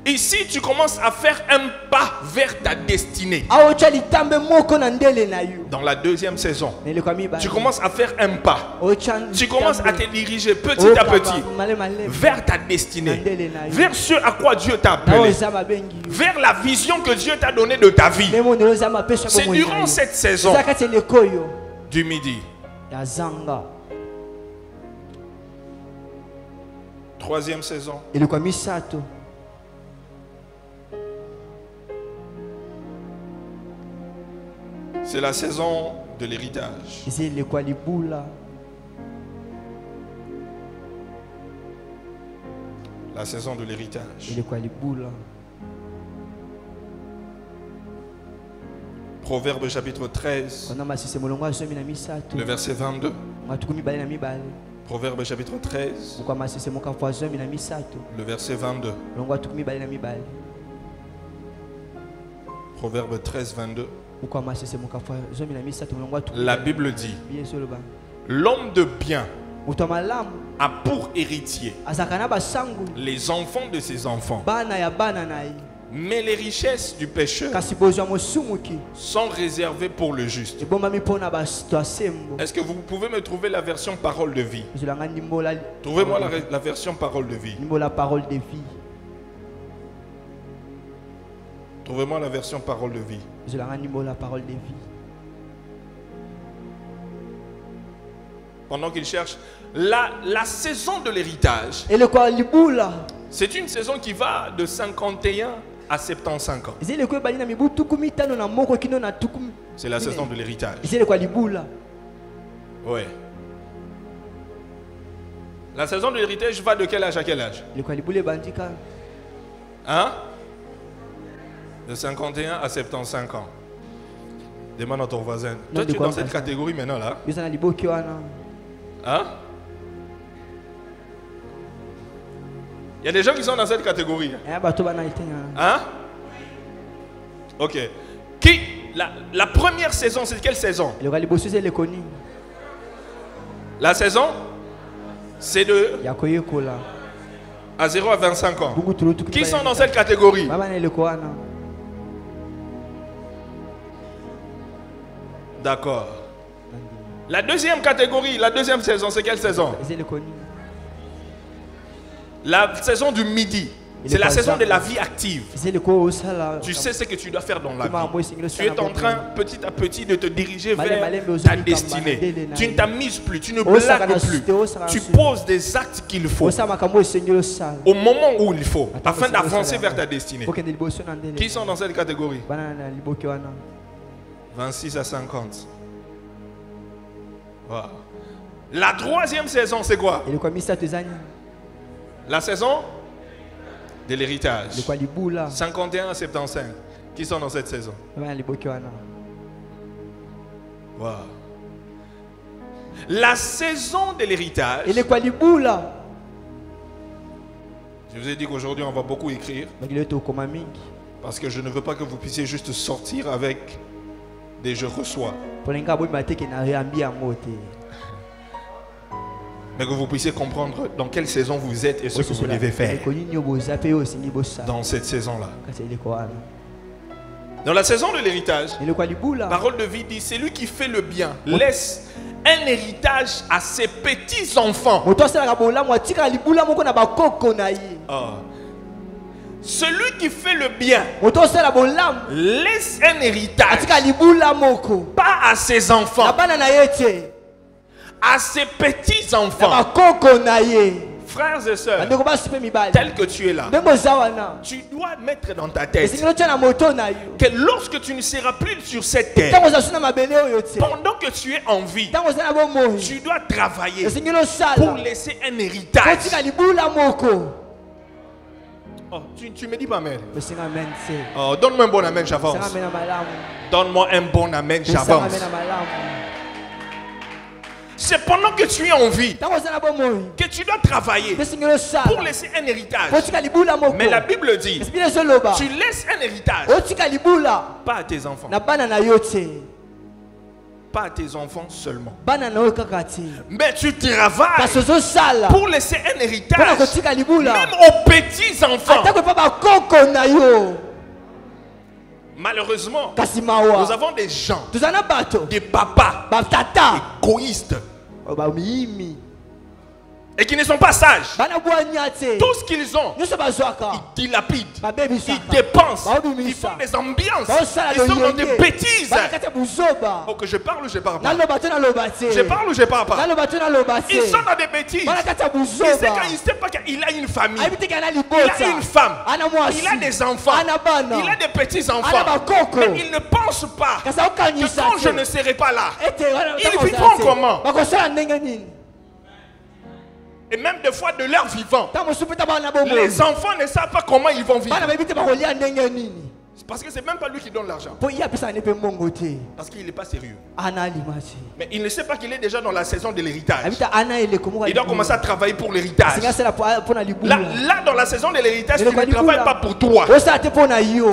Ici, tu commences à faire un pas vers ta destinée. Dans la deuxième saison, tu commences à faire un pas. Tu commences à te diriger petit à petit vers ta destinée, vers ce à quoi Dieu t'a appelé, vers la vision que Dieu t'a donnée de ta vie. C'est durant cette saison du midi. Troisième saison. C'est la saison de l'héritage. La saison de l'héritage. Proverbe chapitre 13, le verset 22. Proverbe chapitre 13, le verset 22. Proverbe 13, 22. La Bible dit, l'homme de bien a pour héritier les enfants de ses enfants. Mais les richesses du pécheur sont réservées pour le juste. Est-ce que vous pouvez me trouver la version parole de vie? Trouvez-moi la version parole de vie. Trouvez-moi la version parole de vie. Pendant qu'il cherche, la saison de l'héritage, c'est une saison qui va de 51 à 75 ans. C'est la saison de l'héritage. Oui. La saison de l'héritage va de quel âge à quel âge? Hein? De 51 à 75 ans. Demande à ton voisin. Toi, tu es dans cette catégorie maintenant là? Hein? Il y a des gens qui sont dans cette catégorie. Hein? Ok. Qui? La première saison, c'est quelle saison? La saison? C'est de à 0 à 25 ans. Qui sont dans cette catégorie? D'accord. La deuxième catégorie, la deuxième saison, c'est quelle saison? La saison du midi. C'est la saison de la vie active. Tu sais ce que tu dois faire dans la vie. Tu es en train petit à petit de te diriger vers ta destinée. Tu ne t'amuses plus, tu ne blagues plus. Tu poses des actes qu'il faut au moment où il faut afin d'avancer vers ta destinée. Qui sont dans cette catégorie? 26 à 50. Wow. La troisième saison, c'est quoi? La saison de l'héritage. 51 à 75. Qui sont dans cette saison? Wow. La saison de l'héritage. Je vous ai dit qu'aujourd'hui on va beaucoup écrire. Parce que je ne veux pas que vous puissiez juste sortir avec des je reçois. Mais que vous puissiez comprendre dans quelle saison vous êtes et ce que vous devez faire dans cette saison-là. Dans la saison de l'héritage, la parole de vie dit, c'est lui qui fait le bien laisse un héritage à ses petits-enfants. Celui qui fait le bien laisse un héritage pas à ses enfants, à ses petits-enfants. Frères et sœurs, tel que tu es là, tu dois mettre dans ta tête que lorsque tu ne seras plus sur cette terre, pendant que tu es en vie, tu dois travailler pour laisser un héritage. Oh, tu me dis pas amen. Oh, donne-moi un bon amen, j'avance. Donne-moi un bon amen, j'avance. C'est pendant que tu es en vie que tu dois travailler pour laisser un héritage. Mais la Bible dit, tu laisses un héritage pas à tes enfants. Pas à tes enfants seulement. Mais tu travailles pour laisser un héritage même aux petits-enfants. Malheureusement, nous avons des gens, des papas égoïstes et qui ne sont pas sages, tout ce qu'ils ont, ils dilapident, ils dépensent, ils font des ambiances, ils sont dans des bêtises. Oh, que je parle ou je parle pas? Je parle ou je parle pas? Ils sont dans des bêtises. Il ne sait pas qu'il a une famille, il a une femme, il a des enfants, il a des petits-enfants, mais il ne pense pas que quand je ne serai pas là, ils vivront comment? Et même des fois de leur vivant, les enfants ne savent pas comment ils vont vivre. Parce que c'est même pas lui qui donne l'argent. Parce qu'il n'est pas sérieux. Mais il ne sait pas qu'il est déjà dans la saison de l'héritage. Il doit commencer à travailler pour l'héritage. Là, dans la saison de l'héritage, tu ne travailles pas pour toi.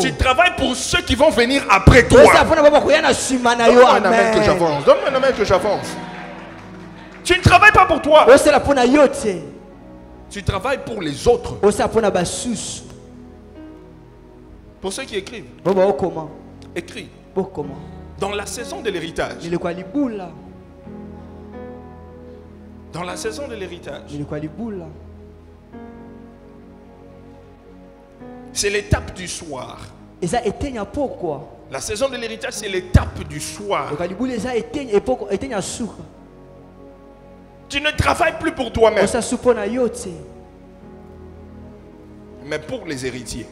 Tu travailles pour ceux qui vont venir après toi. Donne-moi un amen que j'avance. Donne-moi un amen que j'avance. Tu ne travailles pas pour toi. Tu travailles pour les autres. Pour ceux qui écrivent. Écris. Dans la saison de l'héritage. Dans la saison de l'héritage. C'est l'étape du soir. La saison de l'héritage, c'est l'étape du soir. Tu ne travailles plus pour toi-même, mais pour les héritiers.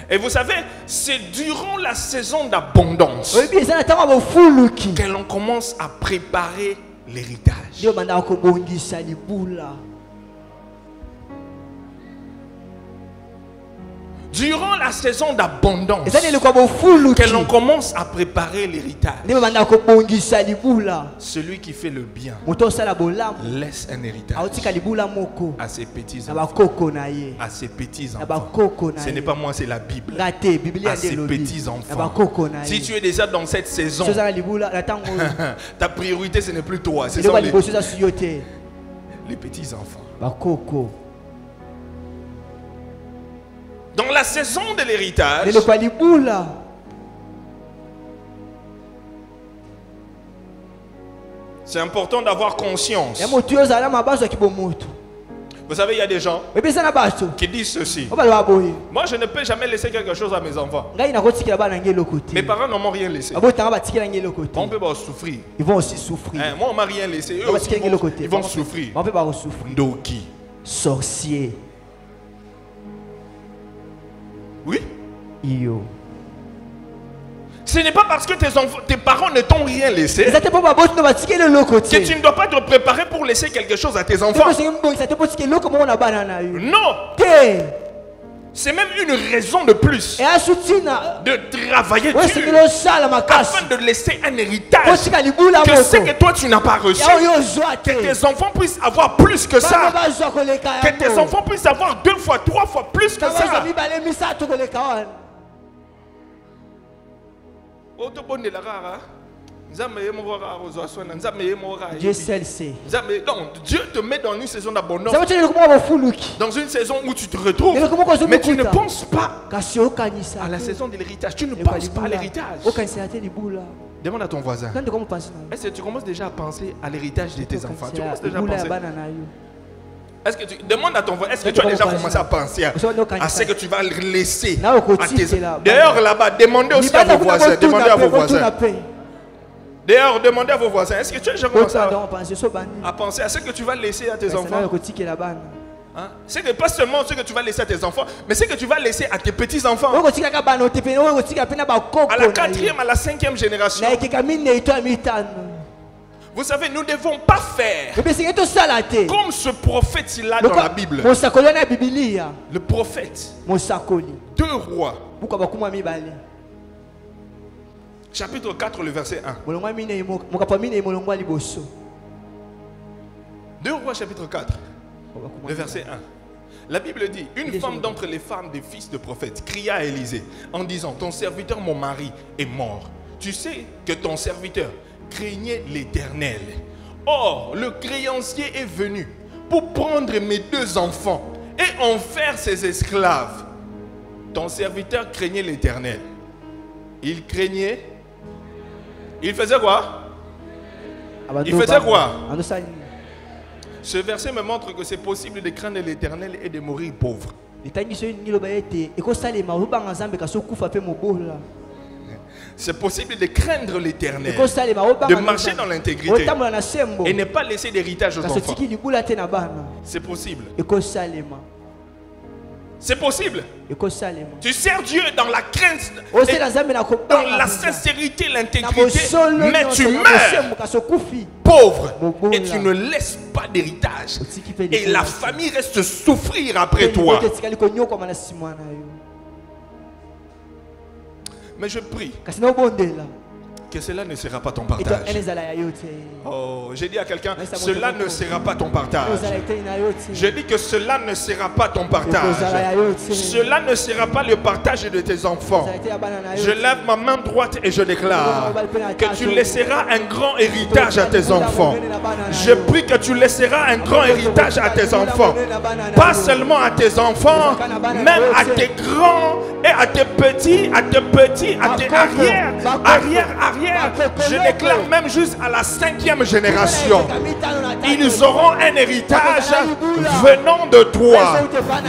Et vous savez, c'est durant la saison d'abondance que l'on commence à préparer l'héritage. Durant la saison d'abondance que l'on commence à préparer l'héritage. Celui qui fait le bien laisse un héritage à ses petits-enfants. À ses petits-enfants. Ce n'est pas moi, c'est la Bible. À ses petits-enfants. Si tu es déjà dans cette saison, ta priorité ce n'est plus toi, ce sont les petits-enfants. Dans la saison de l'héritage, c'est important d'avoir conscience. Vous savez, il y a des gens qui disent ceci. Moi, je ne peux jamais laisser quelque chose à mes enfants. Mes parents ne m'ont rien laissé. On peut souffrir. Ils vont aussi souffrir. Moi, on ne m'a rien laissé. Eux aussi, ils vont souffrir. Doki. Sorcier. Oui. Ce n'est pas parce que tes parents ne t'ont rien laissé que tu ne dois pas te préparer pour laisser quelque chose à tes enfants. Non. C'est même une raison de plus de travailler dur afin de laisser un héritage que ce que toi tu n'as pas reçu, que tes enfants puissent avoir plus que ça, que tes enfants puissent avoir 2 fois, 3 fois plus que ça. Dieu seul sait. Dieu te met dans une saison d'abondance, dans une saison où tu te retrouves, mais tu ne penses pas à la saison de l'héritage. Tu ne penses pas à l'héritage. Demande à ton voisin, est-ce que tu commences déjà à penser à l'héritage de tes enfants? Tu commences déjà à penser? Demande à ton voisin, est-ce que tu as déjà commencé à penser à ce que tu vas laisser à tes enfants? D'ailleurs, là-bas, demandez aussi à vos voisins. Demandez à vos voisins. D'ailleurs, demandez à vos voisins, est-ce que tu as déjà commencé à penser à ce que tu vas laisser à tes enfants? C'est que pas seulement ce que tu vas laisser à tes enfants, mais ce que tu vas laisser à tes petits-enfants. À la 4e, à la 5e génération. Vous savez, nous ne devons pas faire comme ce prophète-là dans la Bible. Le prophète. 2 Rois. Chapitre 4, le verset 1. 2 Rois, chapitre 4, le verset 1. La Bible dit, une femme d'entre les femmes des fils de prophètes cria à Élisée en disant, ton serviteur, mon mari, est mort. Tu sais que ton serviteur craignait l'Éternel. Or, le créancier est venu pour prendre mes 2 enfants et en faire ses esclaves. Ton serviteur craignait l'Éternel. Il craignait. Il faisait quoi? Il faisait quoi? Ce verset me montre que c'est possible de craindre l'Éternel et de mourir pauvre. C'est possible de craindre l'Éternel, de marcher dans l'intégrité et ne pas laisser d'héritage aux enfants. C'est possible. C'est possible. Tu sers Dieu dans la crainte, dans la sincérité, l'intégrité, mais tu meurs pauvre et tu ne laisses pas d'héritage. Et la famille reste souffrir après toi. Mais je prie que cela ne sera pas ton partage. Oh, j'ai dit à quelqu'un, cela ne sera pas ton partage. Je dis que cela ne sera pas ton partage. Cela ne sera pas le partage de tes enfants. Je lève ma main droite et je déclare que tu laisseras un grand héritage à tes enfants. Je prie que tu laisseras un grand héritage à tes enfants. Pas seulement à tes enfants, même à tes grands et à tes petits, à tes arrières. Je déclare même juste à la 5e génération, ils auront un héritage venant de toi.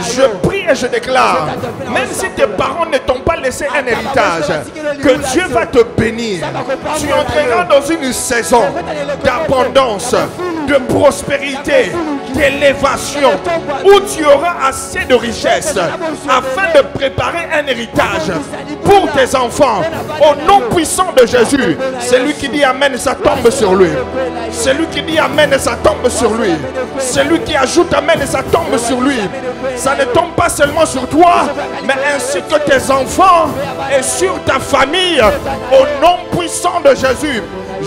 Je prie et je déclare, même si tes parents ne t'ont pas laissé un héritage, que Dieu va te bénir. Tu entreras dans une saison d'abondance, de prospérité, d'élévation, où tu auras assez de richesses afin de préparer un héritage pour tes enfants. Au nom puissant de Jésus, celui qui dit Amen, ça tombe sur lui. Celui qui dit Amen, ça tombe sur lui. Celui qui ajoute Amen, ça tombe sur lui. Ça ne tombe pas seulement sur toi, mais ainsi que tes enfants et sur ta famille. Au nom puissant de Jésus,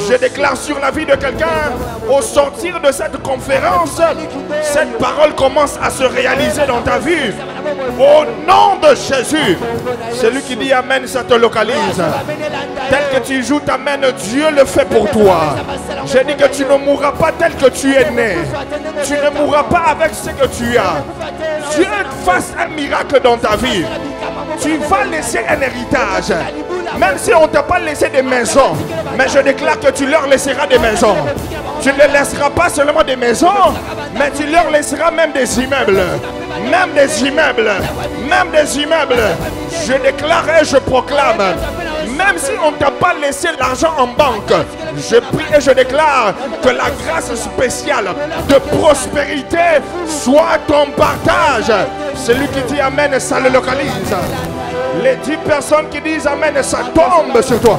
je déclare sur la vie de quelqu'un, au sortir de cette conférence, cette parole commence à se réaliser dans ta vie. Au nom de Jésus, celui qui dit Amen, ça te localise. Tel que tu joues Amen, Dieu le fait pour toi. J'ai dit que tu ne mourras pas tel que tu es né. Tu ne mourras pas avec ce que tu as. Dieu fasse un miracle dans ta vie. Tu vas laisser un héritage. Même si on ne t'a pas laissé des maisons, mais je déclare que tu leur laisseras des maisons. Tu ne laisseras pas seulement des maisons, mais tu leur laisseras même des immeubles. Même des immeubles. Même des immeubles. Je déclare et je proclame, même si on ne t'a pas laissé l'argent en banque, je prie et je déclare que la grâce spéciale de prospérité soit ton partage. Celui qui dit Amen, ça le localise. Les 10 personnes qui disent Amen, ça tombe sur toi.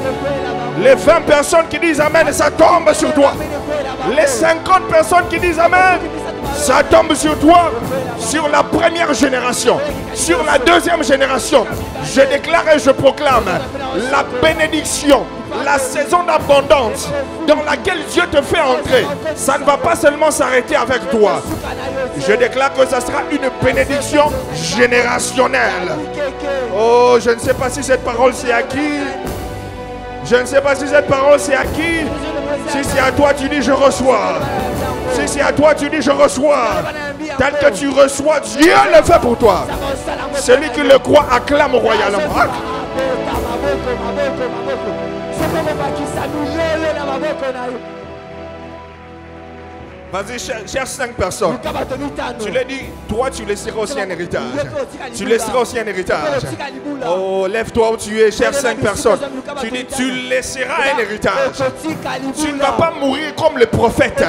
Les 20 personnes qui disent Amen, ça tombe sur toi. Les 50 personnes qui disent Amen, ça tombe sur toi. Sur la première génération, sur la deuxième génération, je déclare et je proclame la bénédiction, la saison d'abondance dans laquelle Dieu te fait entrer. Ça ne va pas seulement s'arrêter avec toi. Je déclare que ça sera une bénédiction générationnelle. Oh, je ne sais pas si cette parole c'est à qui. Je ne sais pas si cette parole c'est à qui. Si c'est à toi, tu dis je reçois. Si c'est à toi, tu dis je reçois. Tel que tu reçois, Dieu le fait pour toi. Celui qui le croit acclame royalement. Vas-y, cherche 5 personnes. Tu leur dis, toi tu laisseras aussi un héritage. Tu laisseras aussi un héritage. Oh, lève-toi où tu es, cherche 5 personnes. Tu dis, tu laisseras un héritage. Tu ne vas pas mourir comme le prophète.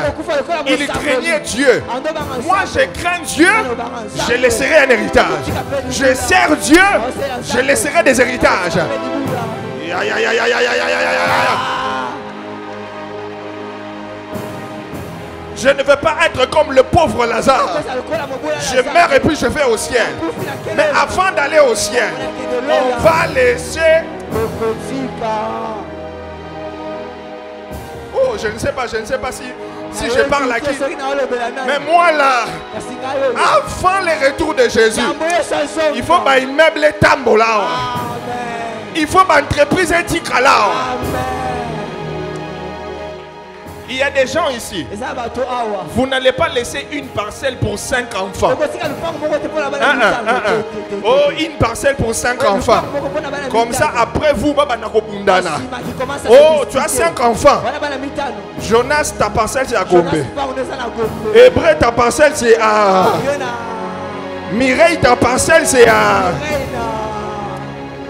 Il craignait Dieu. Moi, je crains Dieu, je laisserai un héritage. Je sers Dieu, je laisserai des héritages. Je ne veux pas être comme le pauvre Lazare. Je meurs et puis je vais au ciel. Mais avant d'aller au ciel, on va laisser... Oh, je ne sais pas si je parle à qui. Mais moi là, avant le retour de Jésus, il faut un immeuble tambola. Il faut une entreprise éthique là. Il y a des gens ici. Vous n'allez pas laisser une parcelle pour 5 enfants. Oh, une parcelle pour 5 enfants. Comme ça, après vous, oh, tu as 5 enfants. Jonas, ta parcelle c'est à combien? Hébreu, ta parcelle c'est à... Mireille, ta parcelle c'est à...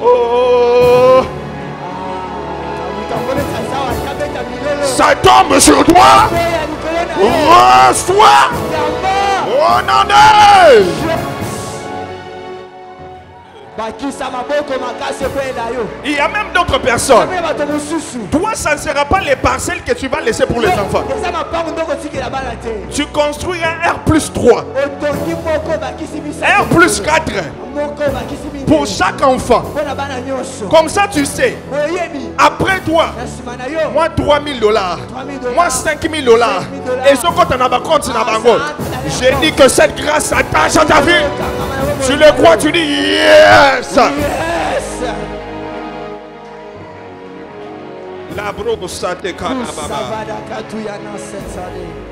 Oh, ça tombe sur toi. Reçois. Oh non, non. Il y a même d'autres personnes. Toi, ça ne sera pas les parcelles que tu vas laisser pour les enfants. Tu construis un R+3, R+4 pour chaque enfant. Comme ça, tu sais. Après toi, moi $3,000, moi $5,000. Et ce qu'on t'en a compte, j'ai dit que cette grâce s'attache à ta vie. Tu le crois, tu dis yes.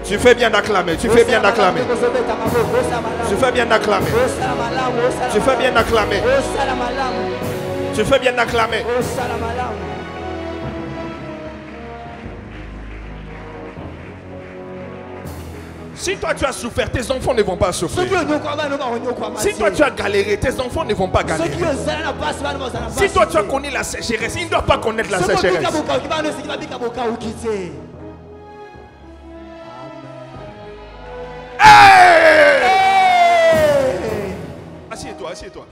Tu fais bien d'acclamer, tu fais bien d'acclamer. Tu fais bien d'acclamer. Tu fais bien d'acclamer. Tu fais bien d'acclamer. Si toi tu as souffert, tes enfants ne vont pas souffrir. Si toi tu as galéré, tes enfants ne vont pas galérer. Si toi tu as connu la sécheresse, ils ne doivent pas connaître la sécheresse. Assieds-toi, assieds-toi.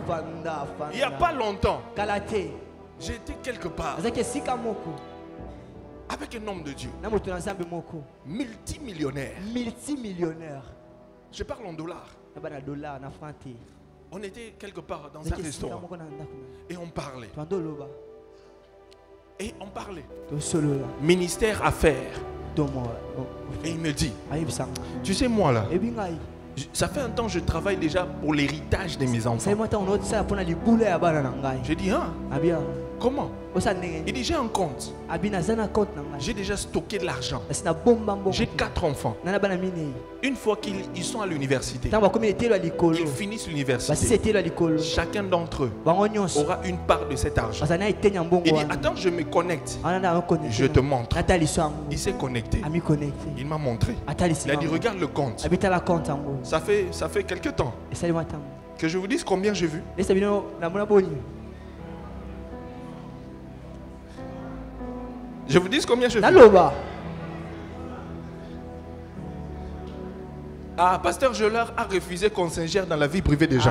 Il n'y a pas longtemps, j'étais quelque part avec un homme de Dieu, multimillionnaire. Je parle en dollars. On était quelque part dans un restaurant et on parlait. Ministère affaires. Et il me dit, tu sais moi là, ça fait un temps que je travaille déjà pour l'héritage de mes enfants. J'ai dit, hein? Comment? Il dit, j'ai un compte. J'ai déjà stocké de l'argent. J'ai 4 enfants. Une fois qu'ils sont à l'université, ils finissent l'université, chacun d'entre eux aura une part de cet argent. Il dit, attends, je me connecte. Je te montre. Il s'est connecté. Il m'a montré. Il a dit, regarde le compte. Ça fait quelque temps. Que je vous dise combien j'ai vu. Je vous dis combien je vis. Ah, pasteur Gelard a refusé qu'on s'ingère dans la vie privée des gens.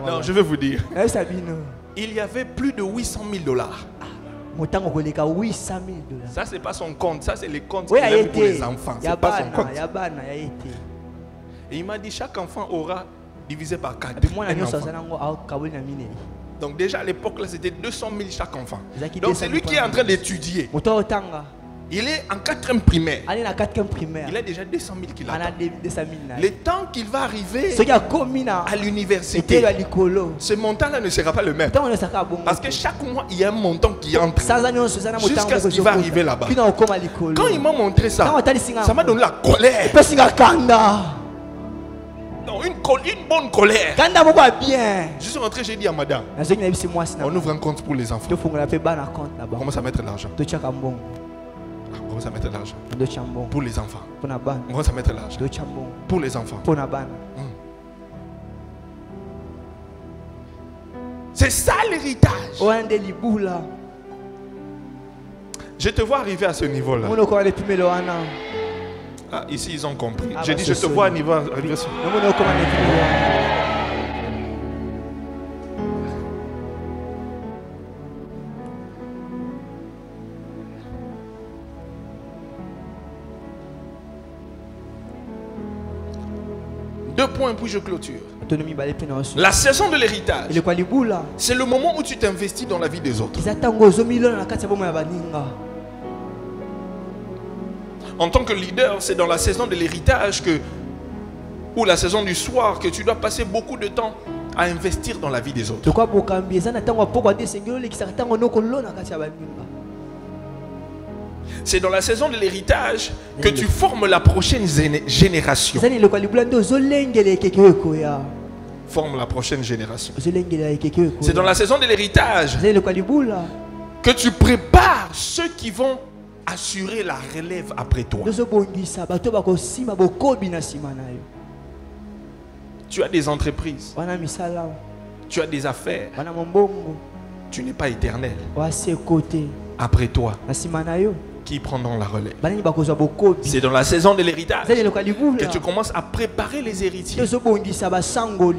Non, je vais vous dire. Il y avait plus de $800,000. Ça, c'est pas son compte. Ça, c'est les comptes qu'il a pour les enfants. C'est pas son compte. Et il m'a dit, chaque enfant aura divisé par 4. Donc déjà à l'époque là c'était 200,000 chaque enfant. Donc c'est lui qui est en train d'étudier. Il est en 4e primaire. Il a déjà 200,000 qu'il a. Le temps qu'il va arriver à l'université, ce montant-là ne sera pas le même. Parce que chaque mois, il y a un montant qui entre jusqu'à ce qu'il va arriver là-bas. Quand il m'a montré ça, ça m'a donné la colère. Non, une bonne colère. Je suis rentré, j'ai dit à madame, on ouvre un compte pour les enfants. On commence à mettre de l'argent. On commence à mettre de l'argent pour les enfants. On commence à mettre de l'argent pour les enfants. C'est ça l'héritage. Je te vois arriver à ce niveau-là. Ah, ici ils ont compris. J'ai dit je te vois arriver sur... Deux points puis je clôture. La saison de l'héritage, c'est le moment où tu t'investis dans la vie des autres. En tant que leader, c'est dans la saison de l'héritage ou la saison du soir que tu dois passer beaucoup de temps à investir dans la vie des autres. C'est dans la saison de l'héritage que tu formes la prochaine génération. Forme la prochaine génération. C'est dans la saison de l'héritage que tu prépares ceux qui vont assurer la relève après toi. Tu as des entreprises. Tu as des affaires. Tu n'es pas éternel. Après toi, qui prendront la relève? C'est dans la saison de l'héritage que tu commences à préparer les héritiers.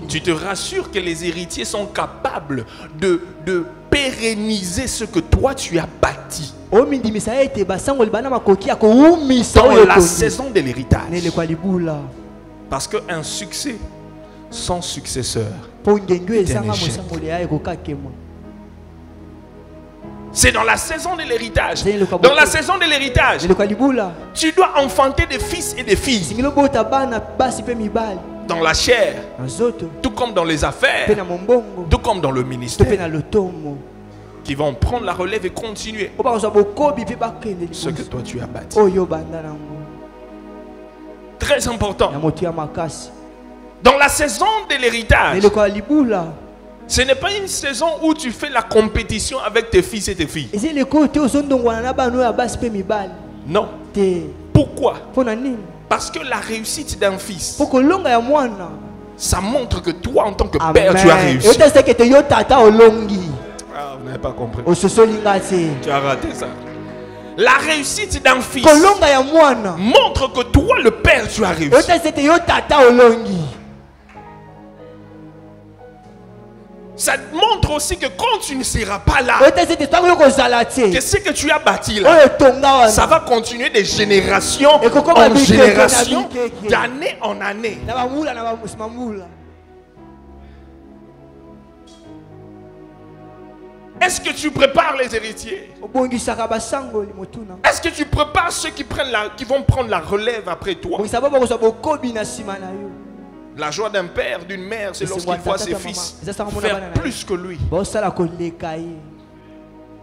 Tu te rassures que les héritiers sont capables de pérenniser ce que toi tu as bâti. Dans la saison de l'héritage. Parce qu'un succès sans successeur est un échec. C'est dans la saison de l'héritage. Dans la saison de l'héritage, tu dois enfanter des fils et des filles. Dans la chair, tout comme dans les affaires, tout comme dans le ministère, qui vont prendre la relève et continuer ce que toi tu as bâti. Très important. Dans la saison de l'héritage, ce n'est pas une saison où tu fais la compétition avec tes fils et tes filles. Non. Pourquoi? Parce que la réussite d'un fils, ça montre que toi en tant que père, tu as réussi. Ah, vous n'avez pas compris. Tu as raté ça. La réussite d'un fils montre que toi le père, tu as réussi. Ça montre aussi que quand tu ne seras pas là, que ce que tu as bâti là, ça va continuer de génération en génération, d'année en année. Est-ce que tu prépares les héritiers? Est-ce que tu prépares ceux qui vont prendre la relève après toi? La joie d'un père, d'une mère, c'est lorsqu'il voit ses fils faire plus que lui.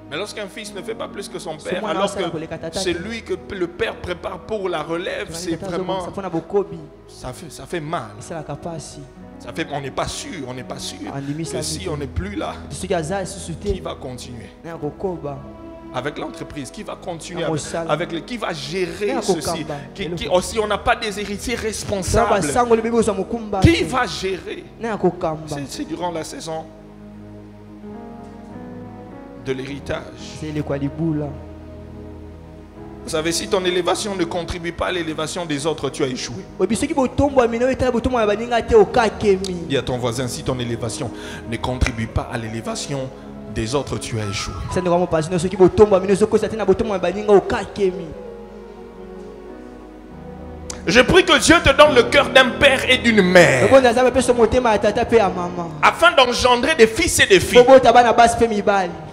Mais lorsqu'un fils ne fait pas plus que son père, alors que c'est lui que le père prépare pour la relève, c'est vraiment... Ça fait mal. On n'est pas sûr, que si on n'est plus là, qui va continuer avec l'entreprise, qui va continuer qui va gérer ceci, qui aussi on n'a pas des héritiers responsables, qui va gérer? C'est durant la saison de l'héritage. Vous savez, si ton élévation ne contribue pas à l'élévation des autres, tu as échoué. Dis à ton voisin, si ton élévation ne contribue pas à l'élévation des autres, tu as échoué. Je prie que Dieu te donne le cœur d'un père et d'une mère, afin d'engendrer des fils et des filles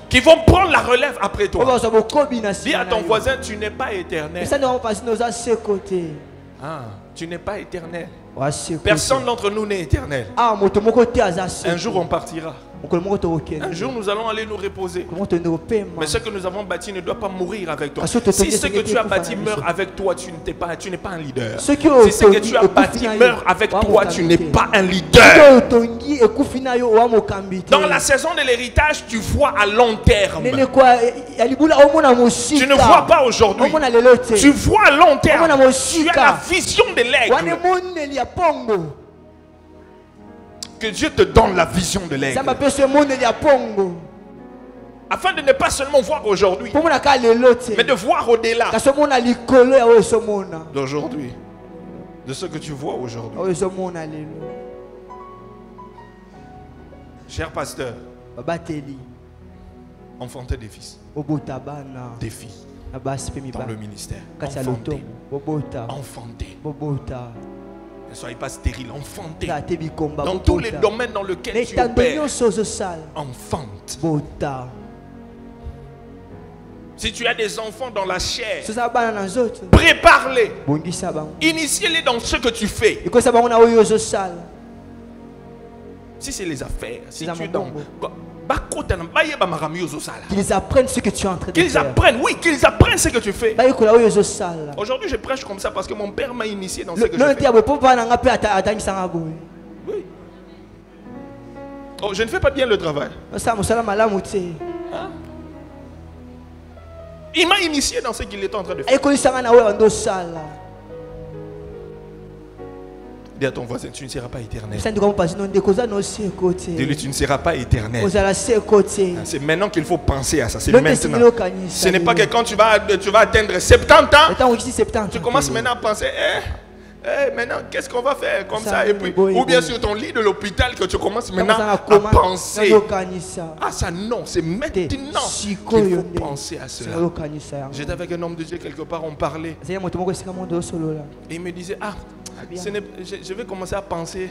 qui vont prendre la relève après toi. Dis à ton voisin, tu n'es pas éternel. Ah, tu n'es pas éternel. Personne d'entre nous n'est éternel. Un jour on partira. Un jour nous allons aller nous reposer. Mais ce que nous avons bâti ne doit pas mourir avec toi. Si ce que tu as bâti meurt avec toi, tu n'es pas un leader. Si ce que tu as bâti meurt avec toi, tu n'es pas un leader. Dans la saison de l'héritage, tu vois à long terme. Tu ne vois pas aujourd'hui. Tu vois à long terme. Tu as la vision de l'aigle. Que Dieu te donne la vision de l'aigle, afin de ne pas seulement voir aujourd'hui, mais de voir au-delà d'aujourd'hui, de ce que tu vois aujourd'hui. Cher pasteur, enfanter des fils, des filles dans le ministère, enfanter. Ne soyez pas stérile, enfantez. Dans tous les domaines dans lesquels tu opères, enfante. Si tu as des enfants dans la chair, prépare-les. Initie-les dans ce que tu fais. Si c'est les affaires, si tu es dans Qu'ils apprennent ce que tu es en train de qu'ils faire. Apprennent, oui, qu'ils apprennent ce que tu fais. Aujourd'hui, je prêche comme ça parce que mon père m'a initié dans ce que je fais. Oui. Oh, je ne fais pas bien le travail. Hein? Il m'a initié dans ce qu'il était en train de faire. Dis à ton voisin, tu ne seras pas éternel. Dis-lui, tu ne seras pas éternel. C'est maintenant qu'il faut penser à ça. C'est maintenant. Ce n'est pas que quand tu vas atteindre 70 ans, tu commences maintenant à penser, maintenant, qu'est-ce qu'on va faire comme ça? Et puis, ou bien sur ton lit de l'hôpital que tu commences maintenant à penser. Ah ça non, c'est maintenant qu'il faut penser à cela. J'étais avec un homme de Dieu quelque part, on parlait. Et il me disait, je vais commencer à penser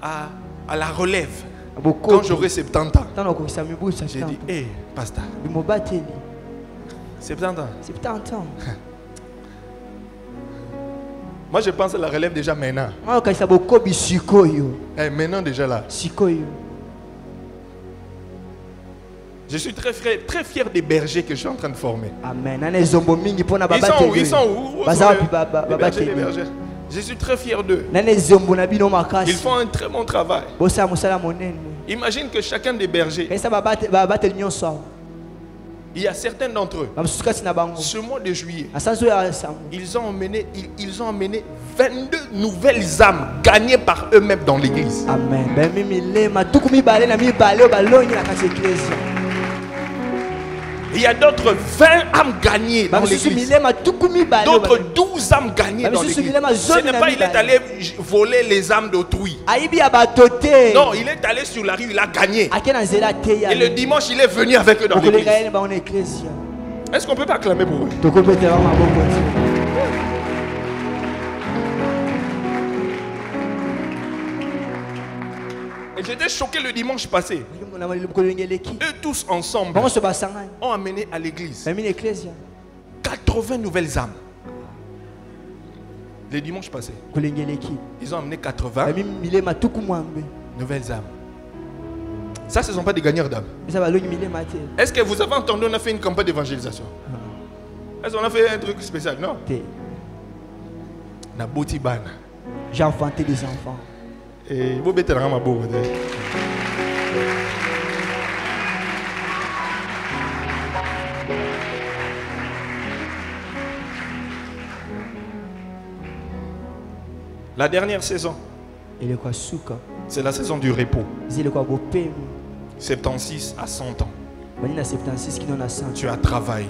à la relève quand j'aurai 70 ans. J'ai dit, pasteur, 70 ans. 70 ans. Moi je pense à la relève déjà maintenant. Maintenant déjà là. Je suis très fier des bergers que je suis en train de former. Amen. Ils sont où? Les bergers. Je suis très fier d'eux. Ils font un très bon travail. Imagine que chacun des bergers, il y a certains d'entre eux, ce mois de juillet, ils ont emmené 22 nouvelles âmes gagnées par eux-mêmes dans l'église. Amen. Il y a d'autres 20 âmes gagnées dans l'église. D'autres 12 âmes gagnées dans l'église. Ce n'est pas il est allé voler les âmes d'autrui. Non, il est allé sur la rue, il a gagné. Et le dimanche, il est venu avec eux dans l'église. Est-ce qu'on peut pas acclamer pour eux? Et j'étais choqué le dimanche passé. Eux tous ensemble ont amené à l'église 80 nouvelles âmes. Le dimanche passé, ils ont amené 80 nouvelles âmes. Ça, ce ne sont pas des gagneurs d'âmes. Est-ce que vous avez entendu, on a fait une campagne d'évangélisation? Est-ce qu'on a fait un truc spécial? Non. J'ai enfanté des enfants. Et vous mettez la main à bout. La dernière saison, c'est la saison du repos. 76 à 100 ans. Tu as travaillé,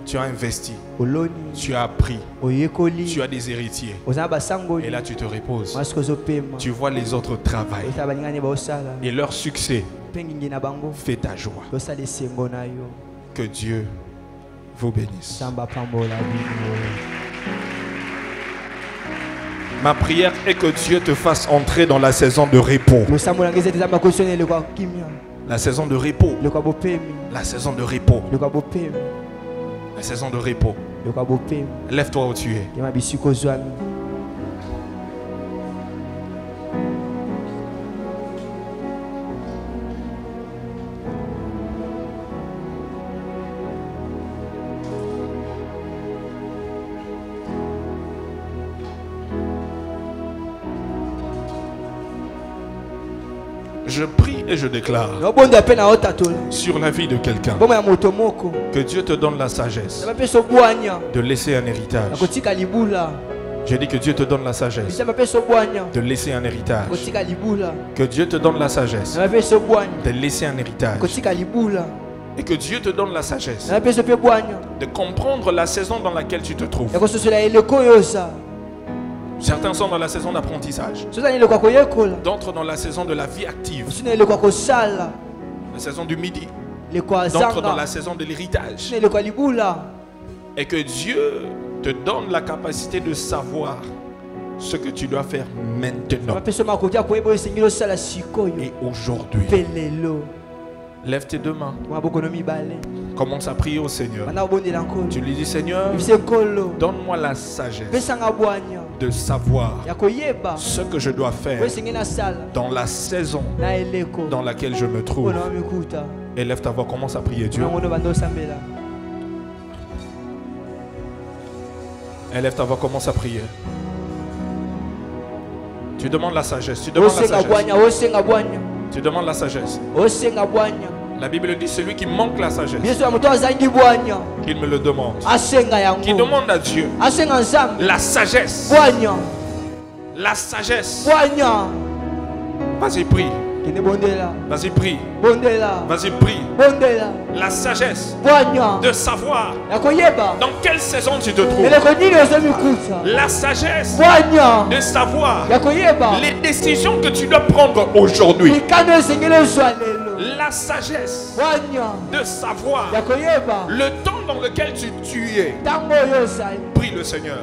tu as investi, tu as appris, tu as des héritiers. Et là tu te reposes. Tu vois les autres travailler. Et leur succès fait ta joie. Que Dieu vous bénisse. Ma prière est que Dieu te fasse entrer dans la saison de repos. La saison de repos. La saison de repos. La saison de repos. Lève-toi où tu es. Je prie et je déclare sur la vie de quelqu'un que Dieu te donne la sagesse de laisser un héritage. J'ai dit que Dieu te donne la sagesse de laisser un héritage. Que Dieu te donne la sagesse de laisser un héritage. Et que Dieu te donne la sagesse de comprendre la saison dans laquelle tu te trouves. Certains sont dans la saison d'apprentissage. D'autres dans la saison de la vie active. La saison du midi. D'autres dans la saison de l'héritage. Et que Dieu te donne la capacité de savoir ce que tu dois faire maintenant. Et aujourd'hui. Lève tes deux mains. Commence à prier au Seigneur. Tu lui dis, Seigneur, donne-moi la sagesse de savoir ce que je dois faire dans la saison dans laquelle je me trouve. Élève ta voix, commence à prier Dieu. Élève ta voix, commence à prier. Tu demandes la sagesse. Tu demandes la sagesse. Tu demandes la sagesse. La Bible dit celui qui manque la sagesse, qu'il me le demande. Qui demande à Dieu la sagesse. La sagesse. Vas-y, prie. Vas-y, prie. Vas-y, prie. La sagesse de savoir dans quelle saison tu te trouves. La sagesse de savoir les décisions que tu dois prendre aujourd'hui. La sagesse de savoir le temps dans lequel tu es. Prie le Seigneur.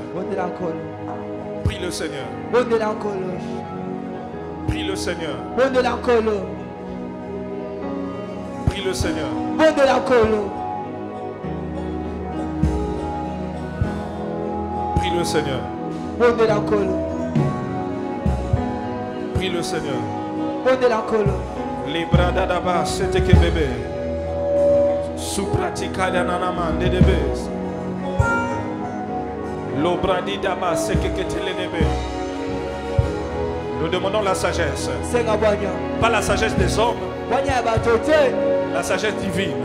Prie le Seigneur. Prie le Seigneur. Prie le Seigneur. Prie le Seigneur. Prie le Seigneur. Les bras d'Adaba, c'était que bébé. Sous pratica d'Ananaman de bébés. L'obradi d'Aba, c'est que tu les bébés. Nous demandons la sagesse. Pas la sagesse des hommes. La sagesse divine.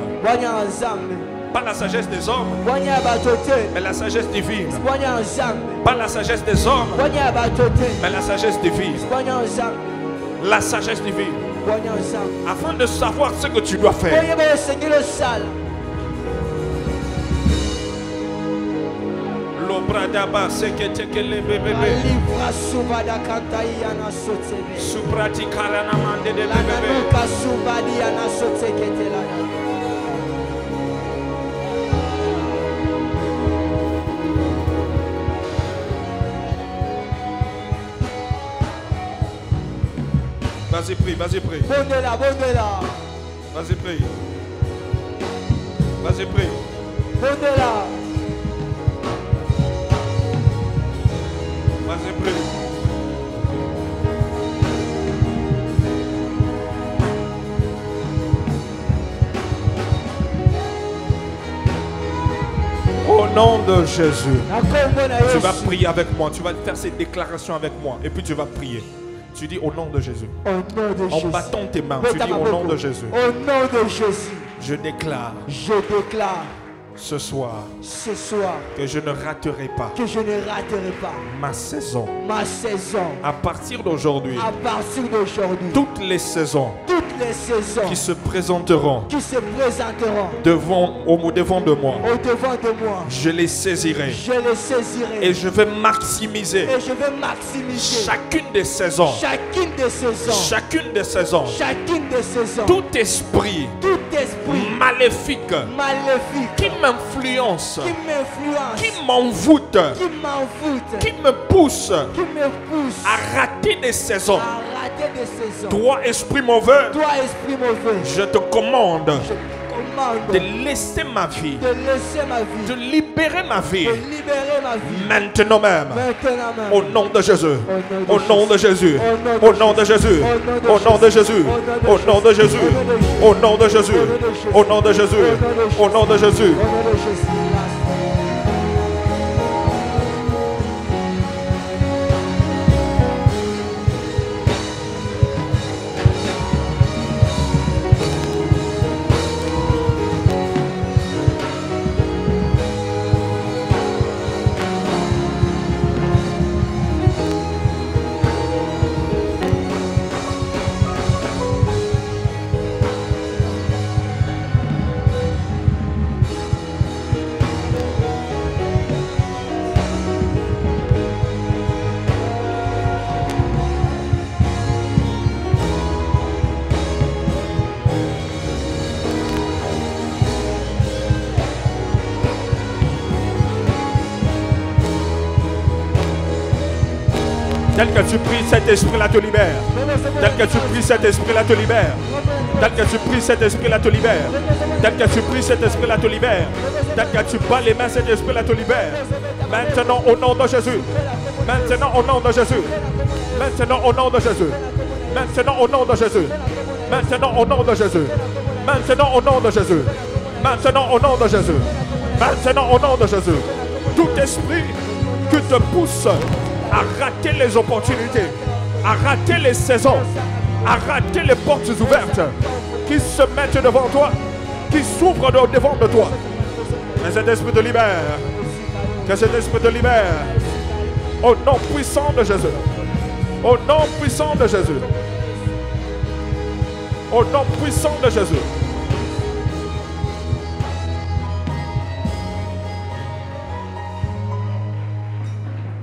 Pas la sagesse des hommes. Mais la sagesse divine. Pas la sagesse des hommes. Mais la sagesse divine. La sagesse divine. Afin de savoir ce que tu dois faire. L'obradaba, c'est que tu es le bébé. Sous pratikara namande de bébé. Vas-y, prie, vas-y, prie. Vas-y, prie. Vas-y, prie. Vas-y, prie. Au nom de Jésus, tu vas prier avec moi. Tu vas faire ces déclarations avec moi. Et puis tu vas prier. Tu dis au nom de Jésus. En battant tes mains, tu dis au nom de Jésus. Au nom de Jésus. Je déclare. Ce soir, que je ne raterai pas, ma saison. À partir d'aujourd'hui, toutes les saisons qui se présenteront devant de moi, je les saisirai et je vais maximiser chacune des saisons. Tout esprit maléfique qui m'influence, qui m'envoûte, qui me pousse à rater des saisons. Toi, esprit mauvais, je te commande de laisser ma vie, de libérer ma vie, maintenant même, au nom de Jésus, au nom de Jésus, au nom de Jésus, au nom de Jésus, au nom de Jésus, au nom de Jésus, au nom de Jésus, au nom de Jésus. Tel que tu pries, cet esprit-là te libère. Tel que tu pries, cet esprit-là te libère. Tel que tu pries, cet esprit-là te libère. Tel que tu pries, cet esprit-là te libère. Tel que tu bats les mains, cet esprit-là te libère. Maintenant, au nom de Jésus. Maintenant au nom de Jésus. Maintenant au nom de Jésus. Maintenant au nom de Jésus. Maintenant au nom de Jésus. Maintenant au nom de Jésus. Maintenant au nom de Jésus. Maintenant au nom de Jésus. Tout esprit qui te pousse à rater les opportunités, à rater les saisons, à rater les portes ouvertes qui se mettent devant toi, qui s'ouvrent devant de toi. Que cet esprit te libère. Que cet esprit te libère. Au nom puissant de Jésus. Au nom puissant de Jésus. Au nom puissant de Jésus.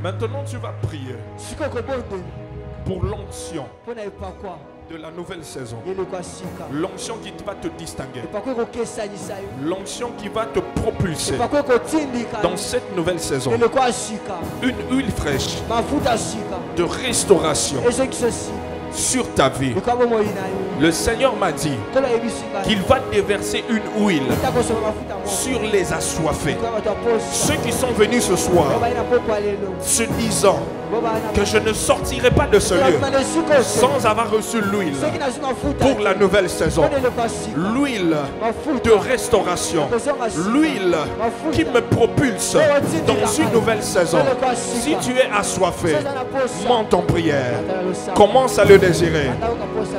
Maintenant, tu vas prier pour l'onction de la nouvelle saison. L'onction qui va te distinguer. L'onction qui va te propulser dans cette nouvelle saison. Une huile fraîche de restauration sur ta vie. Le Seigneur m'a dit qu'il va déverser une huile sur les assoiffés. Ceux qui sont venus ce soir se disant que je ne sortirai pas de ce lieu sans avoir reçu l'huile pour la nouvelle saison. L'huile de restauration. L'huile qui me propulse dans une nouvelle saison. Si tu es assoiffé, monte en prière. Commence à le désirer.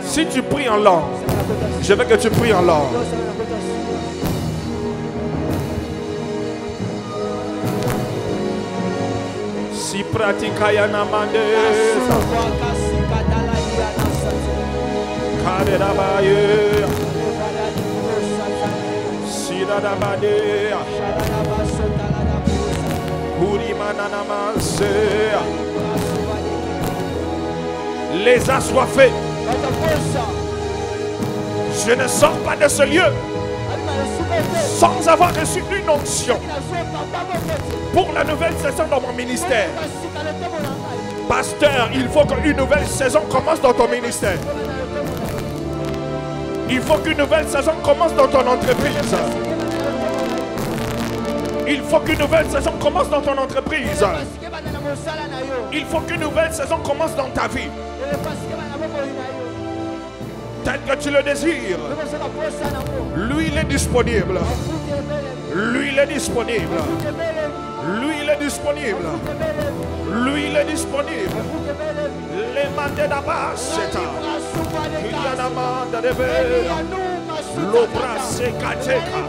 Si tu pries en langue, je veux que tu pries en langue. Si pratica namande Kaderabaye Sidadabade Kurimananamase. Les assoiffés, je ne sors pas de ce lieu sans avoir reçu une onction pour la nouvelle saison dans mon ministère. Pasteur, il faut qu'une nouvelle saison commence dans ton ministère. Il faut qu'une nouvelle saison commence dans ton entreprise. Il faut qu'une nouvelle saison commence dans ton entreprise. Il faut qu'une nouvelle saison commence dans ta vie. Tel que tu le désires. L'huile est disponible. L'huile est disponible. L'huile est disponible. L'huile est disponible. Les mandés d'abas, c'est ça. Il y a la mande de verre. L'obra secateka.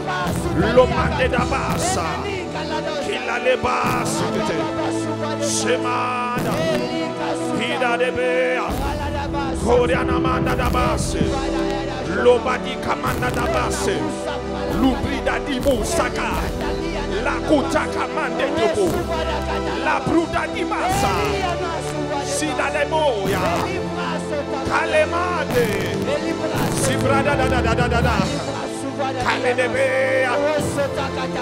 L'omandé d'abas. Il a les basses. Semana. Il a des verres. Koriana manda d'abas. L'obadi kamanda d'abas. L'oubrida dibu saka. La kutaka mande dibu. La bruda di massa. Sida de moya. Kalemade. Sibrada da da da da da da. Kale de bea.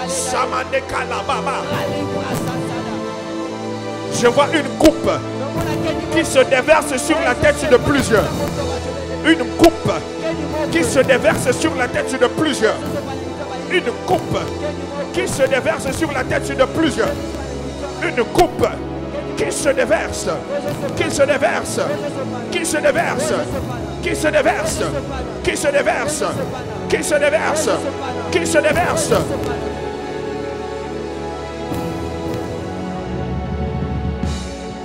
Samande kalababa. Je vois une coupe qui se déverse sur la tête de plusieurs. Une coupe qui se déverse sur la tête de plusieurs. Une coupe qui se déverse sur la tête de plusieurs. Une coupe qui se déverse, qui se déverse, qui se déverse, qui se déverse, qui se déverse, qui se déverse, qui se déverse.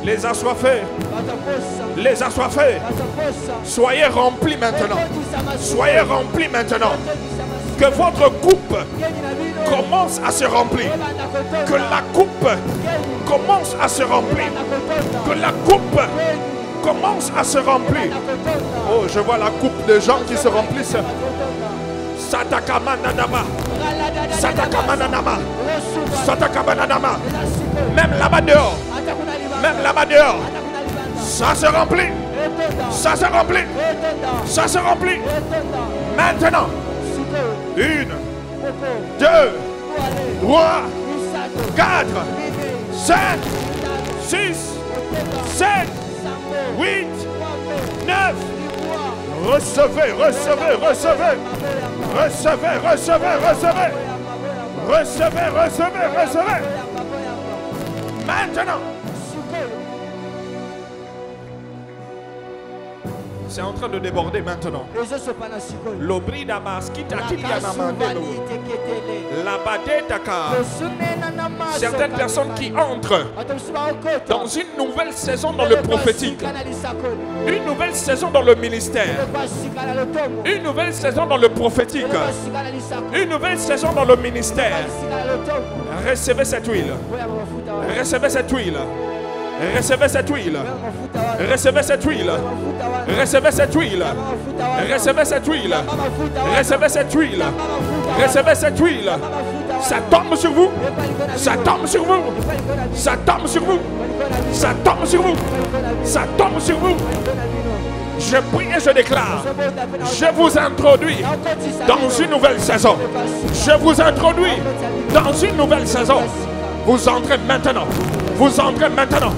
Les assoiffés, soyez remplis maintenant. Soyez remplis maintenant. Que votre coupe commence à se remplir. Que la coupe commence à se remplir. Que la coupe commence à se remplir. Oh, je vois la coupe de gens qui se remplissent. Satakamananama. Satakamananama. Satakamananama. Même là-bas dehors. Même là-bas dehors. Ça se remplit. Ça se remplit. Ça se remplit. Maintenant. 1, 2, 3, 4, 5, 6, 7, 8, 9. Recevez, recevez, recevez. Recevez, recevez, recevez. Recevez, recevez, recevez. Maintenant. C'est en train de déborder maintenant. Certaines personnes qui entrent dans une nouvelle saison dans le prophétique, une nouvelle saison dans le ministère, une nouvelle saison dans le prophétique, une nouvelle saison dans le ministère. Recevez cette huile. Recevez cette huile. Recevez cette huile. Recevez cette huile. Recevez cette huile. Recevez cette huile. Recevez cette huile. Recevez cette huile. Ça tombe sur vous. Ça tombe sur vous. Ça tombe sur vous. Ça tombe sur vous. Ça tombe sur vous. Je prie et je déclare, je vous introduis dans une nouvelle saison. Je vous introduis dans une nouvelle saison. Vous entrez maintenant. Vous entrez maintenant.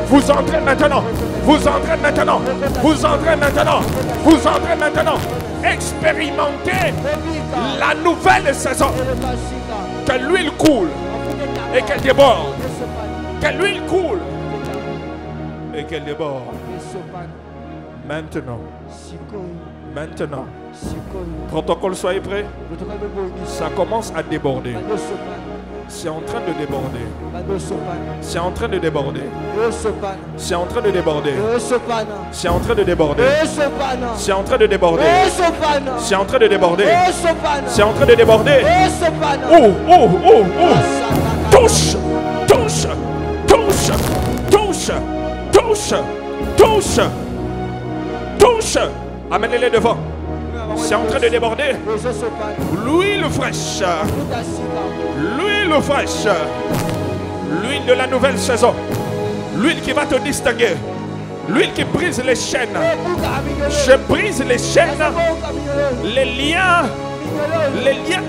Vous entrez maintenant. Vous entrez maintenant. Vous entrez maintenant. Vous entrez maintenant. Expérimentez la nouvelle saison. Que l'huile coule et qu'elle déborde. Que l'huile coule et qu'elle déborde. Maintenant. Maintenant. Protocole, soyez prêts. Ça commence à déborder. C'est en train de déborder. C'est en train de déborder. C'est en train de déborder. C'est en train de déborder. C'est en train de déborder. C'est en train de déborder. C'est en train de déborder. Oh, oh, oh, oh. Touche, touche, touche, touche, touche, touche, touche. Amenez-les devant. C'est en train de déborder. L'huile fraîche. L'huile fraîche. L'huile de la nouvelle saison. L'huile qui va te distinguer. L'huile qui brise les chaînes. Je brise les chaînes. Les liens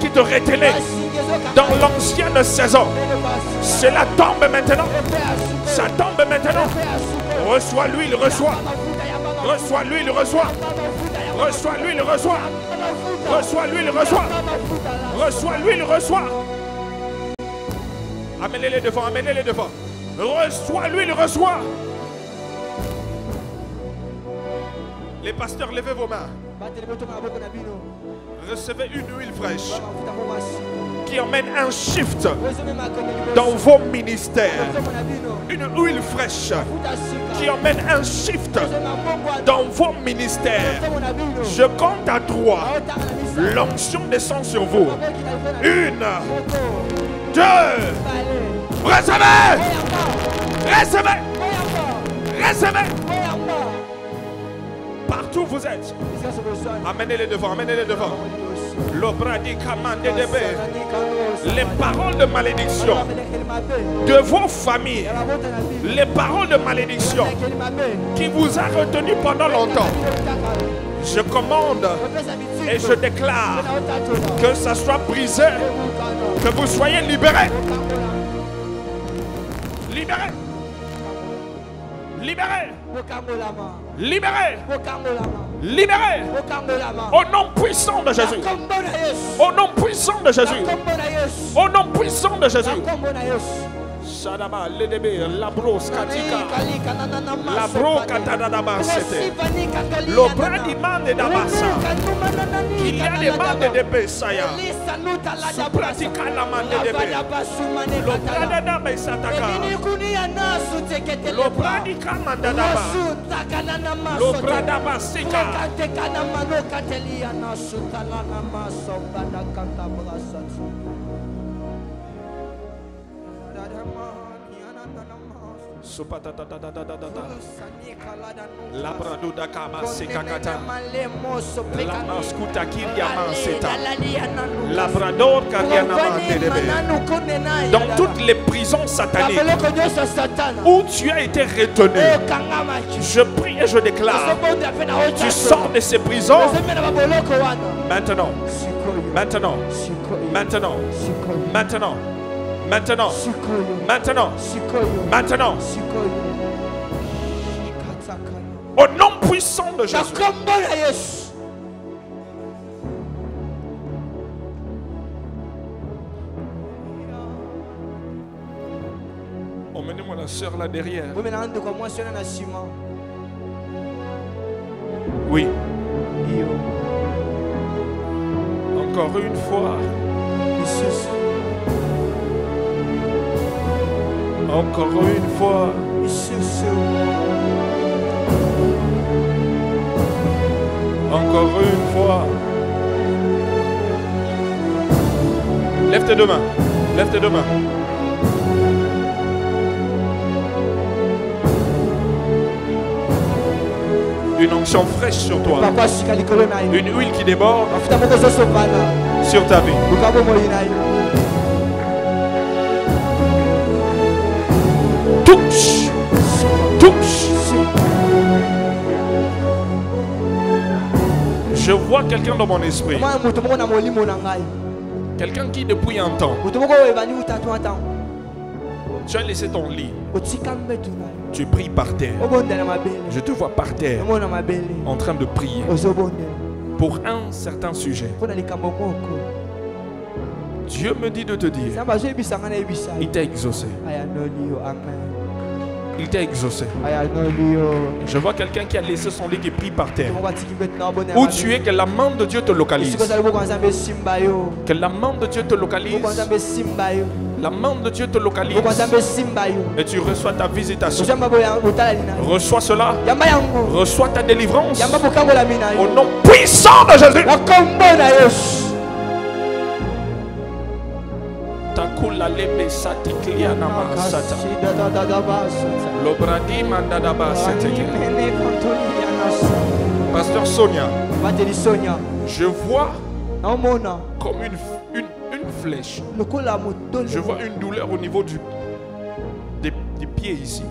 qui te retenaient dans l'ancienne saison. Cela tombe maintenant. Ça tombe maintenant. Reçois l'huile, reçois. Reçois l'huile, reçois. Reçois l'huile, reçois. Reçois l'huile, reçois. Reçois l'huile, reçois. Amenez-les devant, amenez-les devant. Reçois l'huile, reçois. Les pasteurs, levez vos mains. Recevez une huile fraîche qui emmène un shift dans vos ministères. Une huile fraîche qui emmène un shift dans vos ministères. Je compte à 3. L'onction descend sur vous. 1, 2. Recevez. Recevez. Recevez. Partout où vous êtes. Amenez-les devant, amenez-les devant. Les paroles de malédiction de vos familles, les paroles de malédiction qui vous a retenu pendant longtemps, je commande et je déclare que ça soit brisé, que vous soyez libérés. Libérés. Libérés. Libérés. Libérés. Au nom puissant de Jésus. Au nom puissant de Jésus. Au nom puissant de Jésus. Shadaba, Ledebe, Labros, Katika, Labro, Katadaba, c'était l'Obradiman de Dabasa. Il y a des bandes de Bessaya. Supratika la mande de Bé. L'Obradadaba Sataka. L'Obradika Mandadaba. L'Obradaba Sika. La braduda kama sekakata. La maskuta kiriama seta. La brador kariana mandelebe. Dans toutes les prisons sataniques où tu as été retenu, je prie et je déclare, tu sors de ces prisons maintenant. Maintenant. Maintenant. Maintenant. Maintenant, maintenant, maintenant, au nom puissant de Jésus. Emmenez-moi la sœur là derrière. Oui. Encore une fois. Encore une fois. Encore une fois. Lève tes deux mains. Lève tes deux mains. Une onction fraîche sur toi. Une huile qui déborde sur ta vie. Touche. Touche. Je vois quelqu'un dans mon esprit. Quelqu'un qui depuis un temps, tu as laissé ton lit. Tu pries par terre. Je te vois par terre en train de prier pour un certain sujet. Dieu me dit de te dire, il t'a exaucé. Il t'a exaucé. Je vois quelqu'un qui a laissé son lit et prie par terre. Où tu es, que la main de Dieu te localise. Que la main de Dieu te localise. La main de Dieu te localise. Et tu reçois ta visitation. Reçois cela. Reçois ta délivrance. Au nom puissant de Jésus. Pasteur Sonia, je vois comme une flèche. Je vois une douleur au niveau des pieds ici.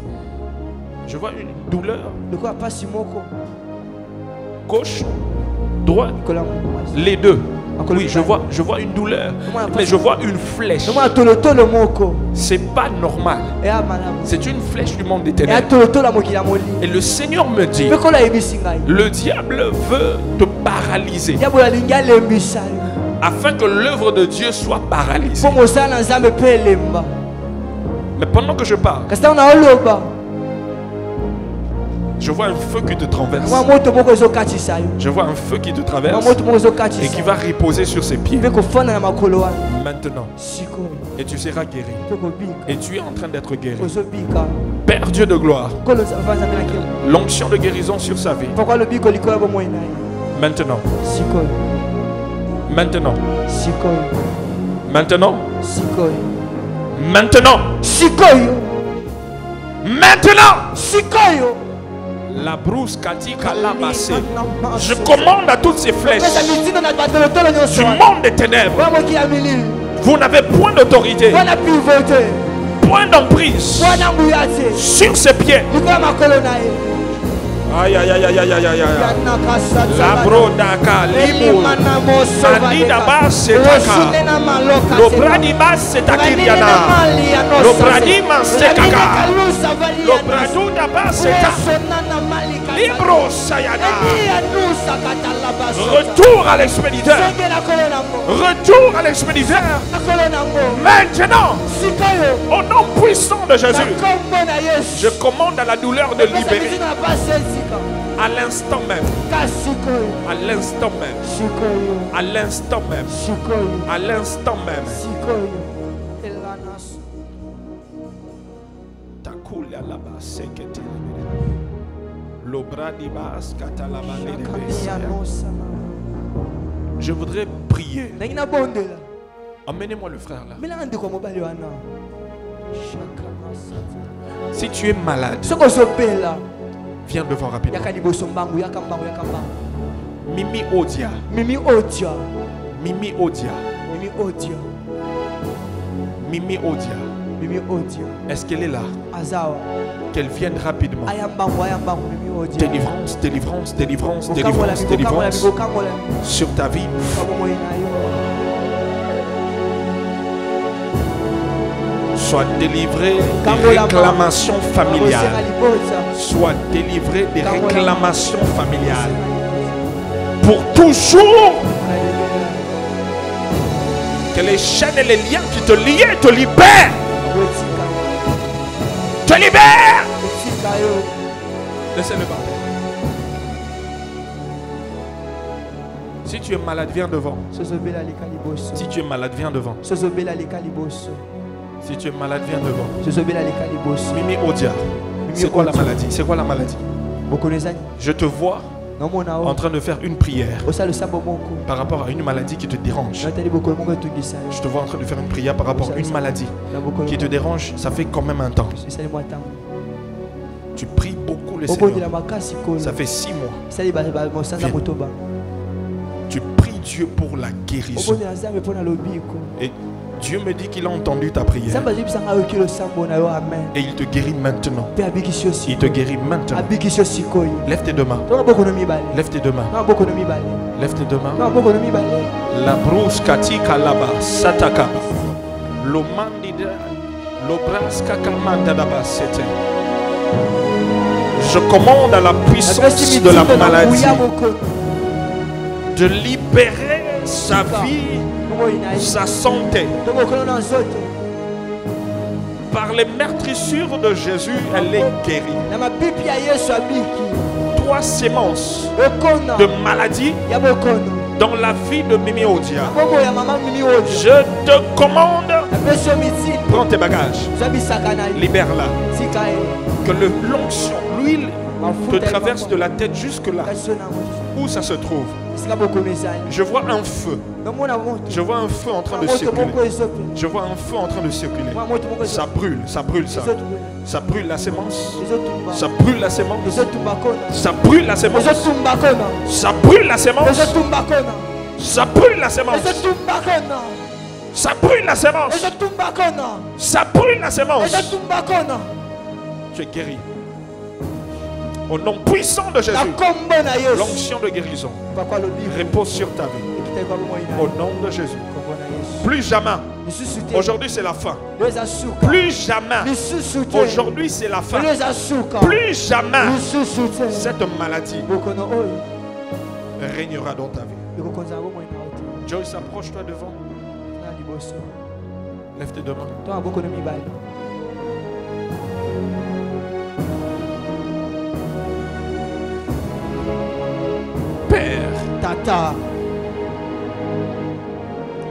Je vois une douleur. Gauche, droite, les deux. Oui, je vois une douleur, mais je vois une flèche. C'est pas normal. C'est une flèche du monde des ténèbres. Et le Seigneur me dit, le diable veut te paralyser afin que l'œuvre de Dieu soit paralysée. Mais pendant que je parle, je vois un feu qui te traverse. Je vois un feu qui te traverse et qui va reposer sur ses pieds. Maintenant. Et tu seras guéri. Et tu es en train d'être guéri. Père Dieu de gloire. L'onction de guérison sur sa vie. Maintenant. Maintenant. Maintenant. Maintenant. Maintenant. La brousse katika la bassée. Je commande à toutes ces flèches du monde des ténèbres. Vous n'avez point d'autorité, point d'emprise sur ses pieds. Aïe aïe aïe aïe aïe aïe aïe. La brodaka limu Anida bas etaka. Lobradima setakiriana. Lobradima sekaka. Lobraduda bas etaka. Libro sayana. Retour à l'expéditeur. Retour à l'expéditeur. Maintenant, au nom puissant de Jésus, je commande à la douleur de libérer. À l'instant même. À l'instant même. À l'instant même. À l'instant même. Takula là-bas, c'est que tu je voudrais prier. Emmenez-moi le frère là. Si tu es malade, viens devant rapidement. Mimi Odia. Mimi Odia. Mimi Odia. Mimi Odia. Mimi Odia. Mimi Odia. Est-ce qu'elle est là? Qu'elle vienne rapidement. Délivrance, délivrance, délivrance, délivrance, délivrance sur ta vie. Sois délivré des réclamations familiales. Sois délivré des réclamations familiales. Pour toujours. Que les chaînes et les liens qui te liaient te libèrent. Te libère. Laissez-le parler. Si tu es malade, viens devant. Si tu es malade, viens devant. Si tu es malade, viens devant. Mimi Odia, c'est quoi la maladie? C'est quoi la maladie? Je te vois en train de faire une prière par rapport à une maladie qui te dérange. Je te vois en train de faire une prière par rapport à une maladie qui te dérange. Ça fait quand même un temps. Tu pries beaucoup le Seigneur. Ça fait 6 mois. Viens. Tu pries Dieu pour la guérison. Et Dieu me dit qu'il a entendu ta prière. Et il te guérit maintenant. Il te guérit maintenant. Lève tes deux mains. Lève tes deux mains. Lève tes deux mains. La brousse katika laba sataka. L'omandida l'obraska kamanda laba sete. Je commande à la puissance de la maladie de libérer sa vie, sa santé. Par les meurtrissures de Jésus, elle est guérie. 3 sémences de maladie dans la vie de Mimi Odia. Je te commande, prends tes bagages, libère-la. Que l'onction, l'huile te traverse de la tête jusque là. Où ça se trouve? Je vois un feu. Je vois un feu en train de circuler. Je vois un feu en train de circuler. Ça brûle, ça brûle ça. Ça brûle la sémence. Ça brûle la sémence. Ça brûle la sémence. Ça brûle la sémence. Ça brûle la sémence. Ça brûle la sémence. Ça brûle la sémence. Tu es guéri. Au nom puissant de Jésus, l'onction de guérison repose sur ta vie. Au nom de Jésus. Plus jamais. Aujourd'hui c'est la fin. Plus jamais. Aujourd'hui c'est la fin. Plus jamais. Cette maladie régnera dans ta vie. Joyce, approche-toi devant. Lève tes deux mains. Père, Tata,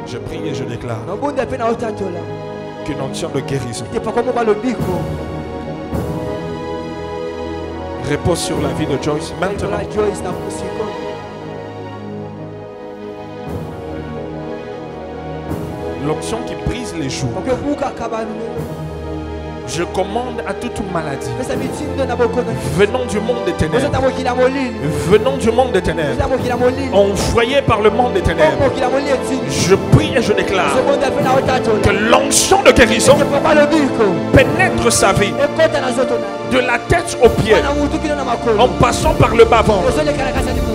je prie et je déclare qu'une onction de guérison repose sur la vie de Joyce maintenant. L'onction qui brise les jours. Je commande à toute maladie venant du monde des ténèbres, venant du monde des ténèbres, envoyé par le monde des ténèbres. Je prie et je déclare que l'onction de guérison pénètre sa vie de la tête aux pieds en passant par le bas-ventre.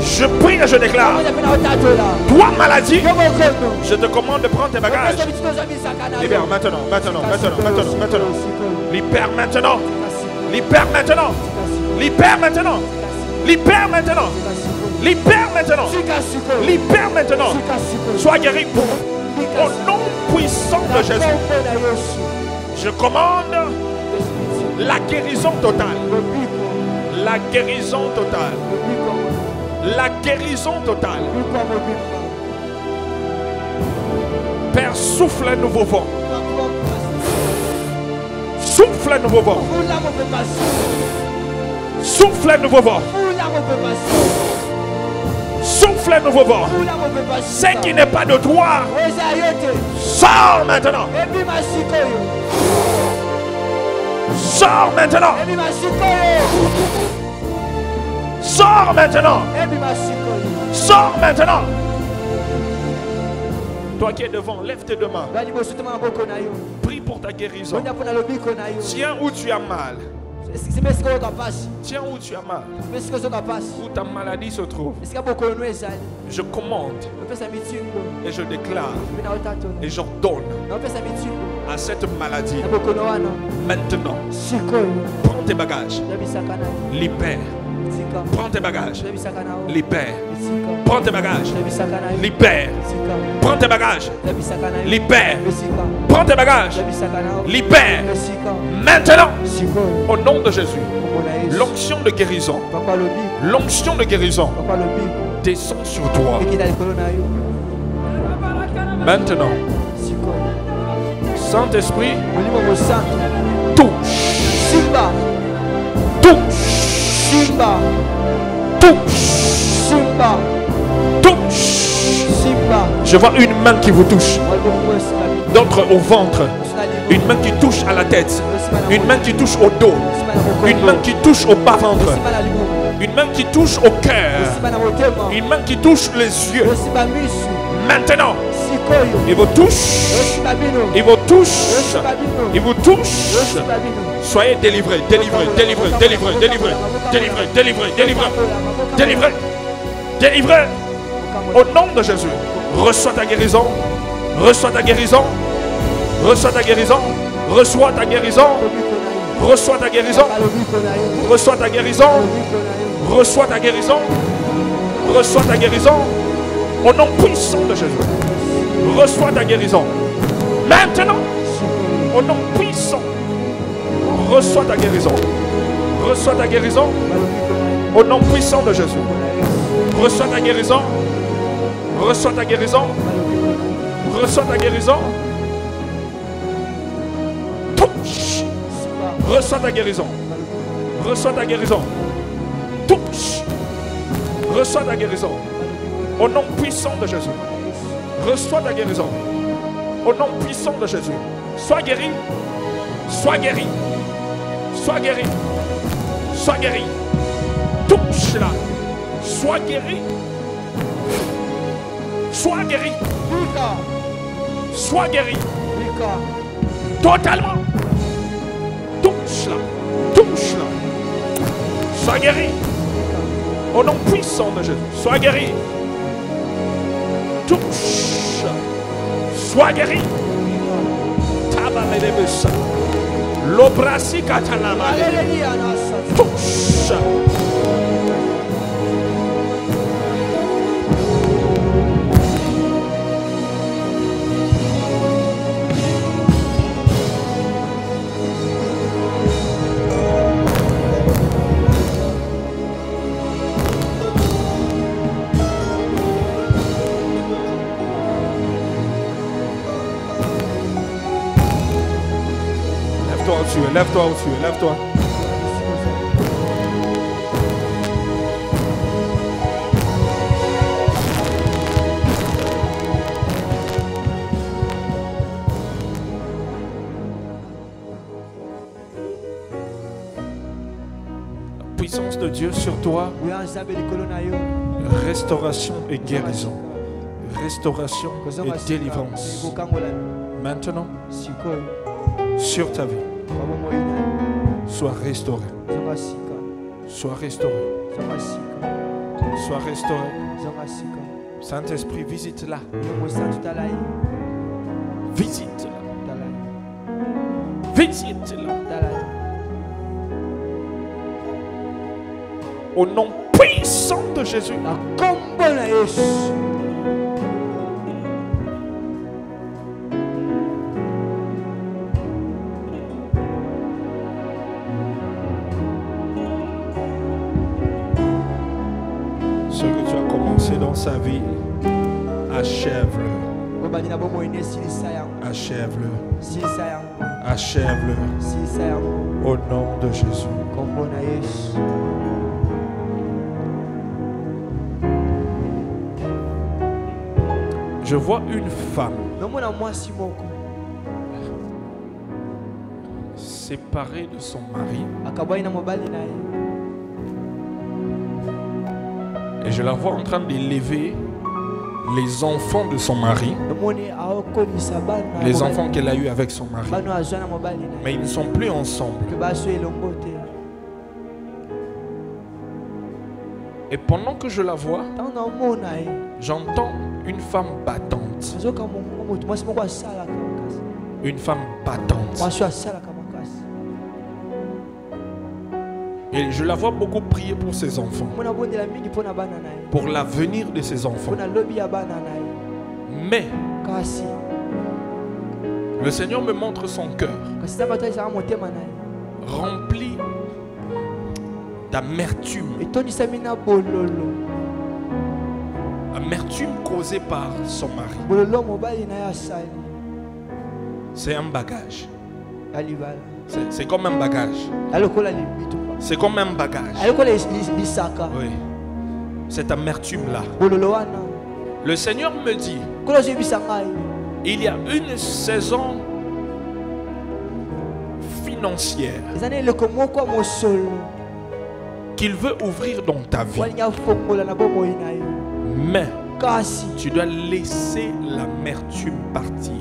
Je prie et je déclare, toi maladie, je te commande de prendre tes bagages. Libère maintenant, maintenant, maintenant, maintenant, maintenant. Libère maintenant. Libère maintenant. Libère maintenant. Libère maintenant. Libère maintenant. Libère maintenant. Sois guéri. Au nom puissant de Jésus. Je commande la guérison totale. La guérison totale. La guérison totale. Père, souffle un nouveau vent. Souffle un nouveau vent. Souffle un nouveau vent. Souffle un nouveau vent. Ce qui n'est pas de toi, sors maintenant. Sors maintenant. Sors maintenant. Sors maintenant. Toi qui es devant, lève tes deux mains. Prie pour ta guérison. Tiens où tu as mal. Tiens où tu as mal. Où ta maladie se trouve. Je commande et je déclare et j'ordonne à cette maladie maintenant. Prends tes bagages. Libère. Prends tes bagages. Libère. Prends tes bagages. Libère. Prends tes bagages. Libère. Prends tes bagages. Libère. Maintenant. Au nom de Jésus. L'onction de guérison. L'onction de guérison descend sur toi. Maintenant, Saint-Esprit, touche. Touche. Touche. Je vois une main qui vous touche. D'autres au ventre. Une main qui touche à la tête. Une main qui touche au dos. Une main qui touche au bas-ventre. Une main qui touche au cœur. Une main qui touche les yeux. Maintenant, il vous touche. Il vous touche. Il vous touche. Soyez délivrés, délivrés, délivrés, délivrés, délivrés, délivrés, délivrés, délivrés, délivrés, délivrés. Au nom de Jésus, reçois ta guérison. Reçois ta guérison. Reçois ta guérison. Reçois ta guérison. Reçois ta guérison. Reçois ta guérison. Reçois ta guérison. Reçois ta guérison. Au nom puissant de Jésus. Reçois ta guérison. Maintenant. Au nom puissant. Reçois ta guérison. Reçois ta guérison. Au nom puissant de Jésus. Reçois ta guérison. Reçois ta guérison. Reçois ta guérison. Touche. Reçois ta guérison. Reçois ta guérison. Touche. Reçois ta guérison. Au nom puissant de Jésus. Reçois ta guérison. Au nom puissant de Jésus. Sois guéri. Sois guéri. Sois guéri. Sois guéri. Touche-la. Sois guéri. Sois guéri. Sois guéri. Totalement. Touche-la. Touche-la. Sois guéri. Au nom puissant de Jésus. Sois guéri. Touche. Sois guéri. Tabalelebesa. L'obrasi katalama. Touche. Lève-toi au-dessus, lève-toi. La puissance de Dieu sur toi. Restauration et guérison. Restauration et délivrance. Maintenant, sur ta vie. Sois restauré. Sois restauré. Sois restauré. Saint-Esprit, visite-la. Visite-la. Visite-la. Au nom puissant de Jésus. Sa vie, achève-le. Achève-le. Achève-le. Au nom de Jésus. Je vois une femme séparée de son mari. Et je la vois en train d'élever les enfants de son mari, les enfants qu'elle a eus avec son mari. Mais ils ne sont plus ensemble. Et pendant que je la vois, j'entends une femme battante. Une femme battante. Et je la vois beaucoup prier pour ses enfants, pour l'avenir de ses enfants. Mais le Seigneur me montre son cœur rempli d'amertume, l'amertume causée par son mari. C'est un bagage. C'est comme un bagage. C'est comme un bagage. Oui. Cette amertume-là. Le Seigneur me dit, il y a une saison financière qu'il veut ouvrir dans ta vie. Mais tu dois laisser l'amertume partir.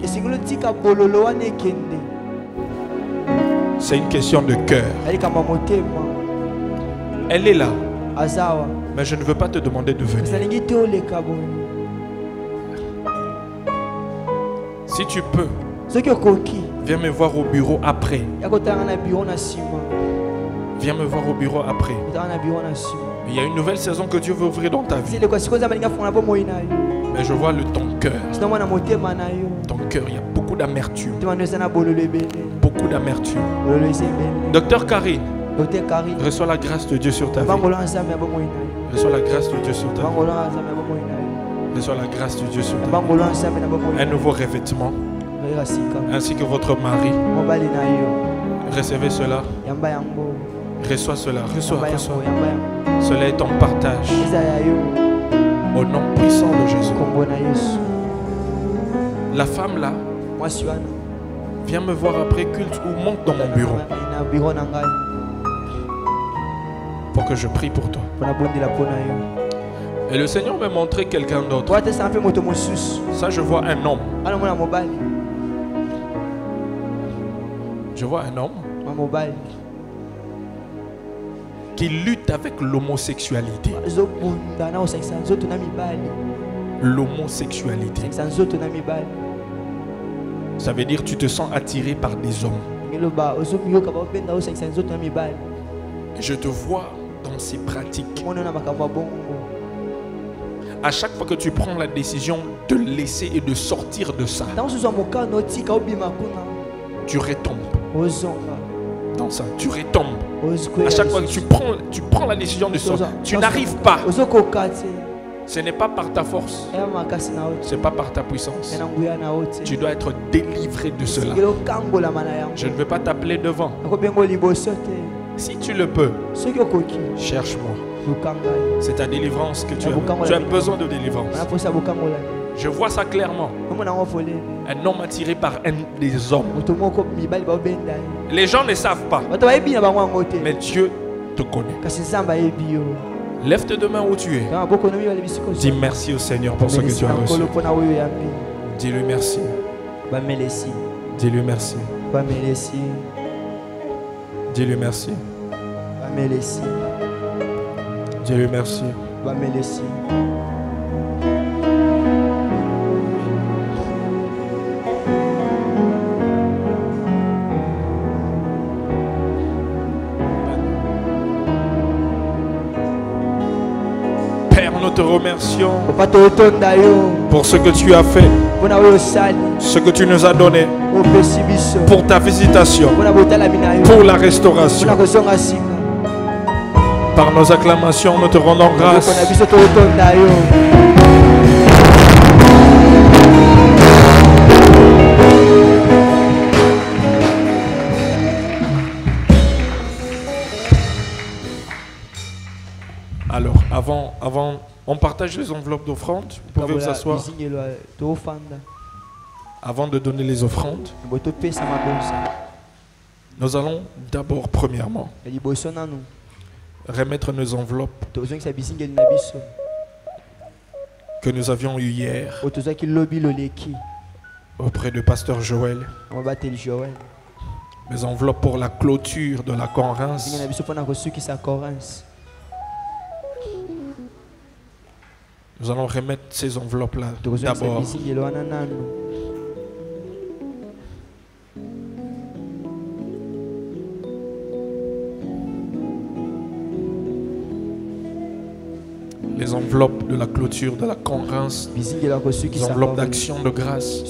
C'est une question de cœur. Elle est là. Mais je ne veux pas te demander de venir. Si tu peux, viens me voir au bureau après. Viens me voir au bureau après. Il y a une nouvelle saison que Dieu veut ouvrir dans ta vie. Mais je vois ton cœur. Ton cœur, il y a beaucoup d'amertume. Beaucoup d'amertume. Docteur Karine, reçois la grâce de Dieu sur ta vie. Reçois la grâce de Dieu sur ta vie. Reçois la grâce de Dieu sur ta vie. Un nouveau revêtement. Ainsi que votre mari. Recevez cela. Reçois cela. Reçois. Cela est ton partage. Au nom puissant de Jésus. La femme là, viens me voir après culte ou monte dans mon bureau pour que je prie pour toi. Et le Seigneur m'a montré quelqu'un d'autre. Ça, je vois un homme. Je vois un homme qui lutte avec l'homosexualité. L'homosexualité. Ça veut dire que tu te sens attiré par des hommes. Et je te vois dans ces pratiques. À chaque fois que tu prends la décision de laisser et de sortir de ça, tu retombes dans ça, tu retombes. À chaque fois que tu prends la décision de sortir, tu n'arrives pas. Ce n'est pas par ta force, ce n'est pas par ta puissance. Tu dois être délivré de cela. Je ne veux pas t'appeler devant. Si tu le peux, cherche-moi. C'est ta délivrance que tu as. Tu as besoin de délivrance. Je vois ça clairement. Un homme attiré par un des hommes. Les gens ne savent pas. Mais Dieu te connaît. Lève tes deux mains où tu es. Dis merci au Seigneur pour ce que tu as reçu. Dis-lui merci. Dis-lui merci. Dis-lui merci. Dis-lui merci. Père, nous te remercions pour ce que tu as fait, ce que tu nous as donné, pour ta visitation, pour la restauration. Par nos acclamations, nous te rendons grâce. Alors, avant, on partage les enveloppes d'offrandes. Vous pouvez vous asseoir. Avant de donner les offrandes, nous allons d'abord, premièrement, remettre nos enveloppes que nous avions eues hier auprès de Pasteur Joël. Mes enveloppes pour la clôture de la Conrance. Nous allons remettre ces enveloppes-là d'abord. Les enveloppes de la clôture de la Conrance, les enveloppes d'action de grâce.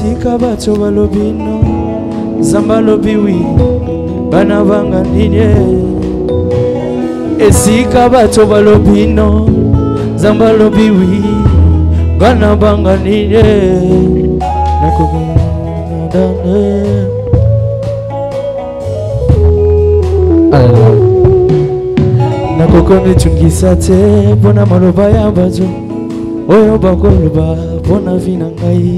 esika bato balobino Zamba lobiwi bana banga ninye esika bato balobino Zamba lobiwi bana banga ninye nakokoni chungisa te bona maloba ya bato oyo bakoloba bona vina ngai